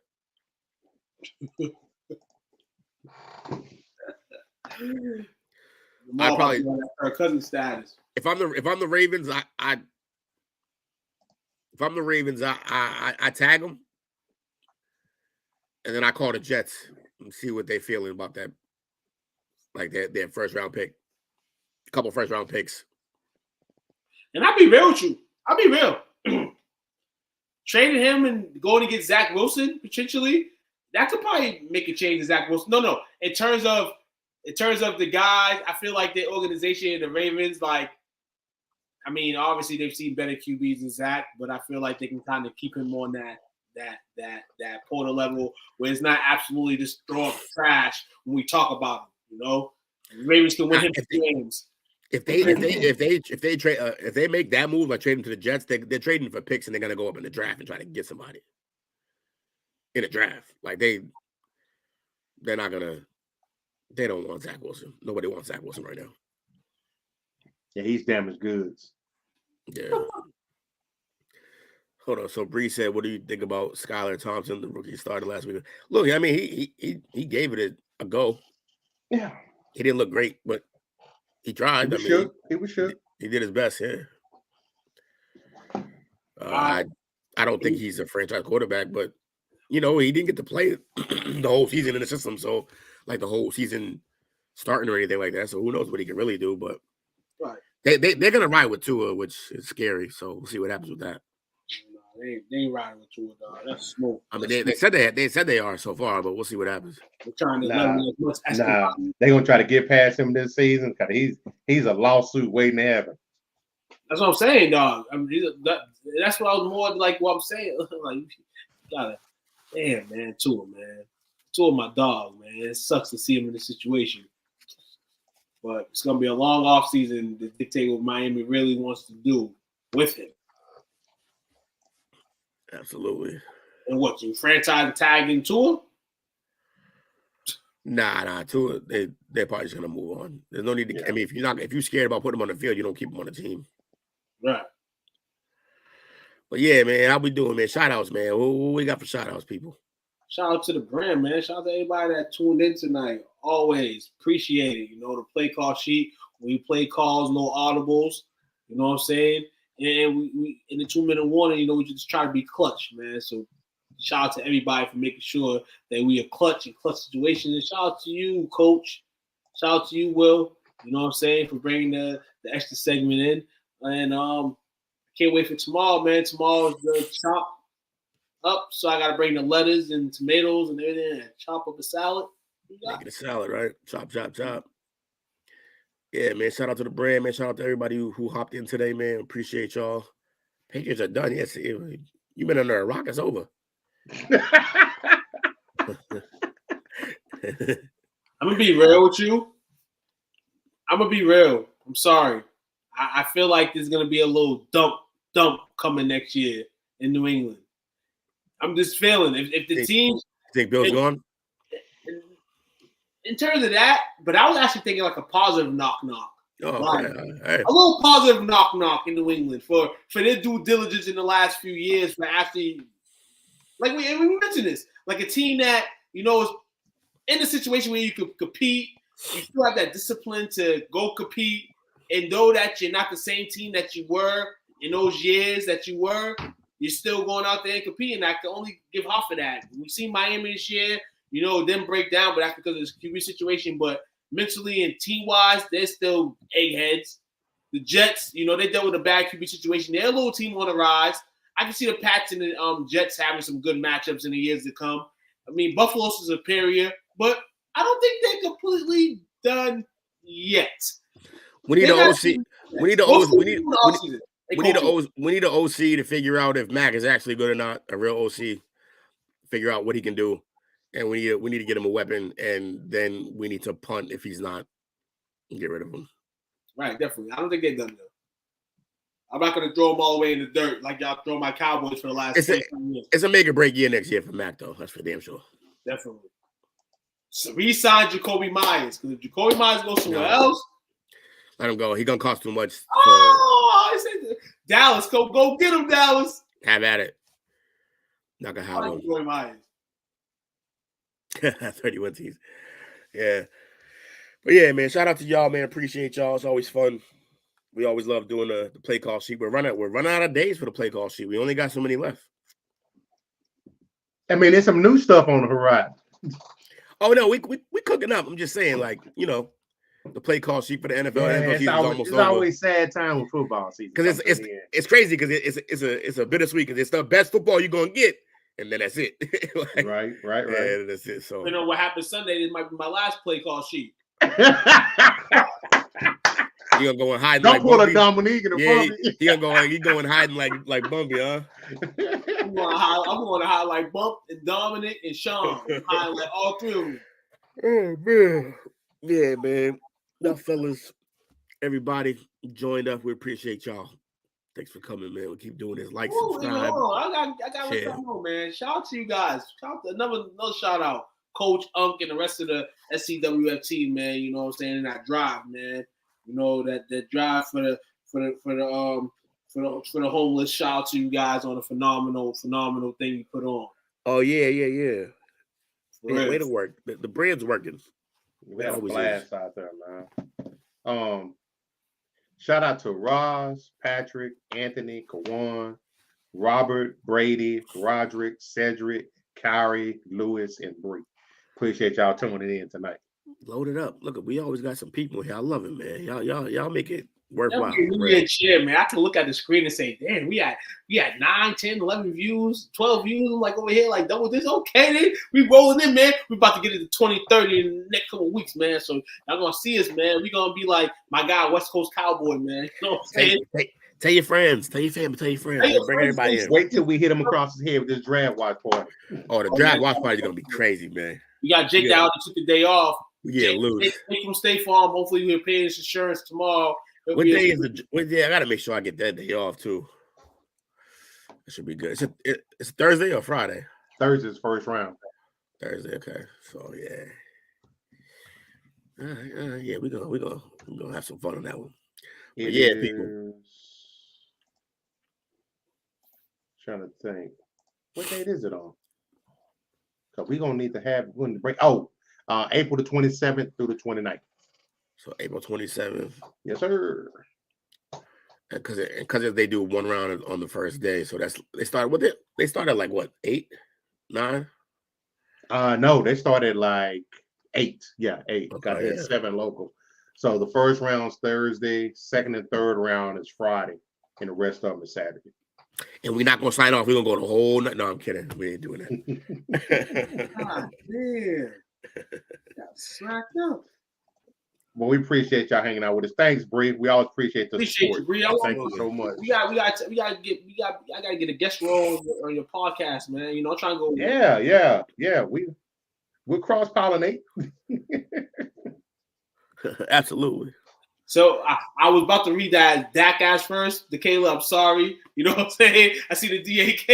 I probably her cousin status. If I'm the Ravens, I tag them, and then I call the Jets and see what they're feeling about that, like their first round pick, a couple first round picks. And I'll be real with you. I'll be real. Trading him and going to get Zach Wilson potentially, that could probably make a change to Zach Wilson. No. In terms of the guys, I feel like the organization, the Ravens, like, I mean, obviously they've seen better QBs than Zach, but I feel like they can kind of keep him on that Porter level where it's not absolutely just throw up trash when we talk about him. You know, the Ravens can win him games. If they trade if they make that move, like trading to the Jets, they're trading for picks and they're gonna go up in the draft and try to get somebody in a draft. Like they're not gonna. They don't want Zach Wilson. Nobody wants Zach Wilson right now. Yeah, he's damaged goods. Yeah. Hold on. So Bree said, "What do you think about Skylar Thompson, the rookie started last week?" Look, I mean, he gave it a go. Yeah, he didn't look great, but he tried. He was sure. He did his best. Yeah. I don't think he's a franchise quarterback, but he didn't get to play the whole season in the system. So, like the whole season starting or anything like that. So who knows what he can really do? But right. they're gonna ride with Tua, which is scary. So we'll see what happens with that. No, they ain't riding with Tua, dog. That's smoke. I mean, they said they are so far, but we'll see what happens. They're trying to let him as much as they're gonna try to get past him this season because he's a lawsuit waiting to happen. That's what I'm saying, dog. I mean, that's what I was more like. What I'm saying, like, you gotta, damn, man, Tua, my dog, man. It sucks to see him in this situation, but it's gonna be a long off season to dictate what Miami really wants to do with him. Absolutely. And what, you franchise tagging Tua? Nah, Tua. They're probably just gonna move on. There's no need to. Yeah. I mean, if you're scared about putting him on the field, you don't keep him on the team. Right. But yeah, man, how we doing, man? Shout outs, man. What we got for shout outs, people? Shout out to the brand, man. Shout out to everybody that tuned in tonight. Always appreciate it. The play call sheet. We play calls, no audibles. You know what I'm saying? And we in the 2-minute warning, we just try to be clutch, man. So shout out to everybody for making sure that we are clutch in clutch situations. And shout out to you, Coach. Shout out to you, Will. You know what I'm saying, for bringing the extra segment in. And can't wait for tomorrow, man. Tomorrow's the chop up, so I gotta bring the lettuce and tomatoes and everything and chop up a salad. Make it a salad, right? Chop. Yeah, man. Shout out to the brand, man. Shout out to everybody who hopped in today, man. Appreciate y'all. Patriots are done. Yes, you've been under a rock. It's over. I'm gonna be real with you. I'm sorry. I feel like there's gonna be a little dump coming next year in New England. I'm just feeling if the team. Think Bill's gone? In terms of that, but I was actually thinking like a positive knock. Oh, like, okay. A little positive knock in New England for their due diligence in the last few years for actually, like we mentioned this, like a team that is in a situation where you could compete, you still have that discipline to go compete, and know that you're not the same team that you were in those years that you were, you're still going out there and competing. I can only give half of that. We've seen Miami this year. It didn't break down, but that's because of this QB situation. But mentally and team-wise, they're still eggheads. The Jets, they dealt with a bad QB situation. They're a little team on the rise. I can see the Pats and the Jets having some good matchups in the years to come. I mean, Buffalo's superior, but I don't think they're completely done yet. We need an OC. We need an OC to figure out if Mac is actually good or not. A real OC, figure out what he can do. And we need to get him a weapon, and then we need to punt if he's not. Get rid of him. Right, definitely. I don't think they're done though. I'm not going to throw them all the way in the dirt like y'all throw my Cowboys for the last 10 years. It's a make or break year next year for Mac, though. That's for damn sure. Definitely. Resign Jacoby Myers, because if Jacoby Myers goes somewhere else, let him go. He gonna cost too much. I said Dallas, go get him, Dallas. Have at it. Not gonna have him. Jacoby Myers. 31 teams. Yeah. But yeah, man, shout out to y'all, man. Appreciate y'all. It's always fun. We always love doing the play call sheet. We're running out of days for the play call sheet. We only got so many left. I mean, there's some new stuff on the horizon. Oh no, we cooking up. I'm just saying, like, you know, the play call sheet for the NFL. Yeah, NFL season's almost it's over. always sad time with football season. Because it's crazy because it's a bittersweet because it's the best football you're gonna get, and then that's it. Like, right. Yeah, that's it. So you know what happened Sunday? This might be my last play call sheet. He gonna go and hide. Don't like pull Bumpy. a Dominique in the Yeah, he going hiding like Bumpy, huh? I'm going to hide like Bump and Dominic and Sean. I'm hiding like all three of them. Oh man, yeah, man. Now, fellas, everybody joined up. We appreciate y'all. Thanks for coming, man. We keep doing this. Like, subscribe. I got to let you know, man. Shout out to you guys. Shout out to another shout out, Coach Unk and the rest of the SCWF team, man. You know what I'm saying? In that drive, man. You know that drive for the homeless. Shout out to you guys on a phenomenal thing you put on. Oh yeah. Way to work. The brand's working. We have a blast out there, man. Shout out to Roz, Patrick, Anthony, Kawan, Robert, Brady, Roderick, Cedric, Kyrie, Lewis, and Bree. Appreciate y'all tuning in tonight. Load it up. Look, we always got some people here. I love it, man. Y'all make it worthwhile. Shit, man. I can look at the screen and say, damn, we had 9, 10, 11 views, 12 views. I'm like over here, like, double this. Okay, then we rolling in, man. We about to get it to 20, 30 in the next couple of weeks, man. So y'all gonna see us, man. We gonna be like my guy, West Coast Cowboy, man. You know what I'm saying? Tell your friends, tell your family, tell your friends. Bring everybody in. Wait till we hit him across his head with this draft watch party. Oh, the draft watch party is gonna be crazy, man. We got Jake out that took the day off. Yeah, lose. Jake from State Farm. Hopefully, we're paying his insurance tomorrow. What day is it? Yeah, I gotta make sure I get that day off too. It should be good. It's Thursday or Friday? Thursday's first round. Thursday, okay. So yeah. Yeah, we're gonna have some fun on that one. Yeah, people. Trying to think. What date is it on? Because we're gonna need to have when the break. Oh, April the 27th through the 29th. So April 27th. Yes, sir. Because they do one round on the first day, so they started like what, 8, 9? No, they started like 8. Yeah, 8. Okay, Got 7 local. So the first round's Thursday, second and third round is Friday, and the rest of them is Saturday. And we're not gonna sign off. We're gonna go the whole night. No, I'm kidding. We ain't doing that. God damn. Got slacked up. Well, we appreciate y'all hanging out with us. Thanks, Bree. We always appreciate the support. You, Bree. Thank you so much. I gotta get a guest role on your podcast, man. You know, I'm trying to go. Yeah. We'll cross pollinate. Absolutely. So I was about to read that Dak ass first. The Caleb, I'm sorry. You know what I'm saying? I see the DAK,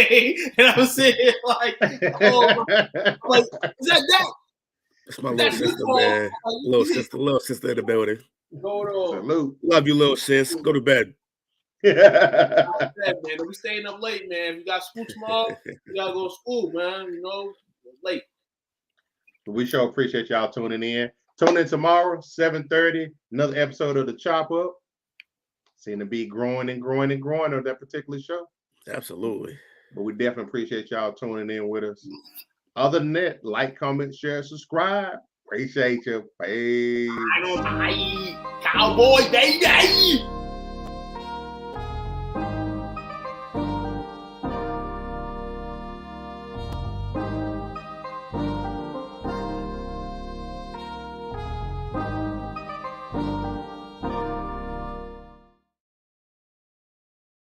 and I was sitting like, oh, I'm like, is that Dak? That's my little sister, man. Little sister in the building. Salute. Love you, little sis. Go to bed. Yeah. Man, we staying up late, man. If you got school tomorrow, you gotta go to school, man. You know, late. We sure appreciate y'all tuning in. Tune in tomorrow, 7:30. Another episode of the Chop Up. Seem to be growing on that particular show. Absolutely. But we definitely appreciate y'all tuning in with us. Other than that, like, comment, share, subscribe. Appreciate you. Bye. I know, bye. Cowboy, baby.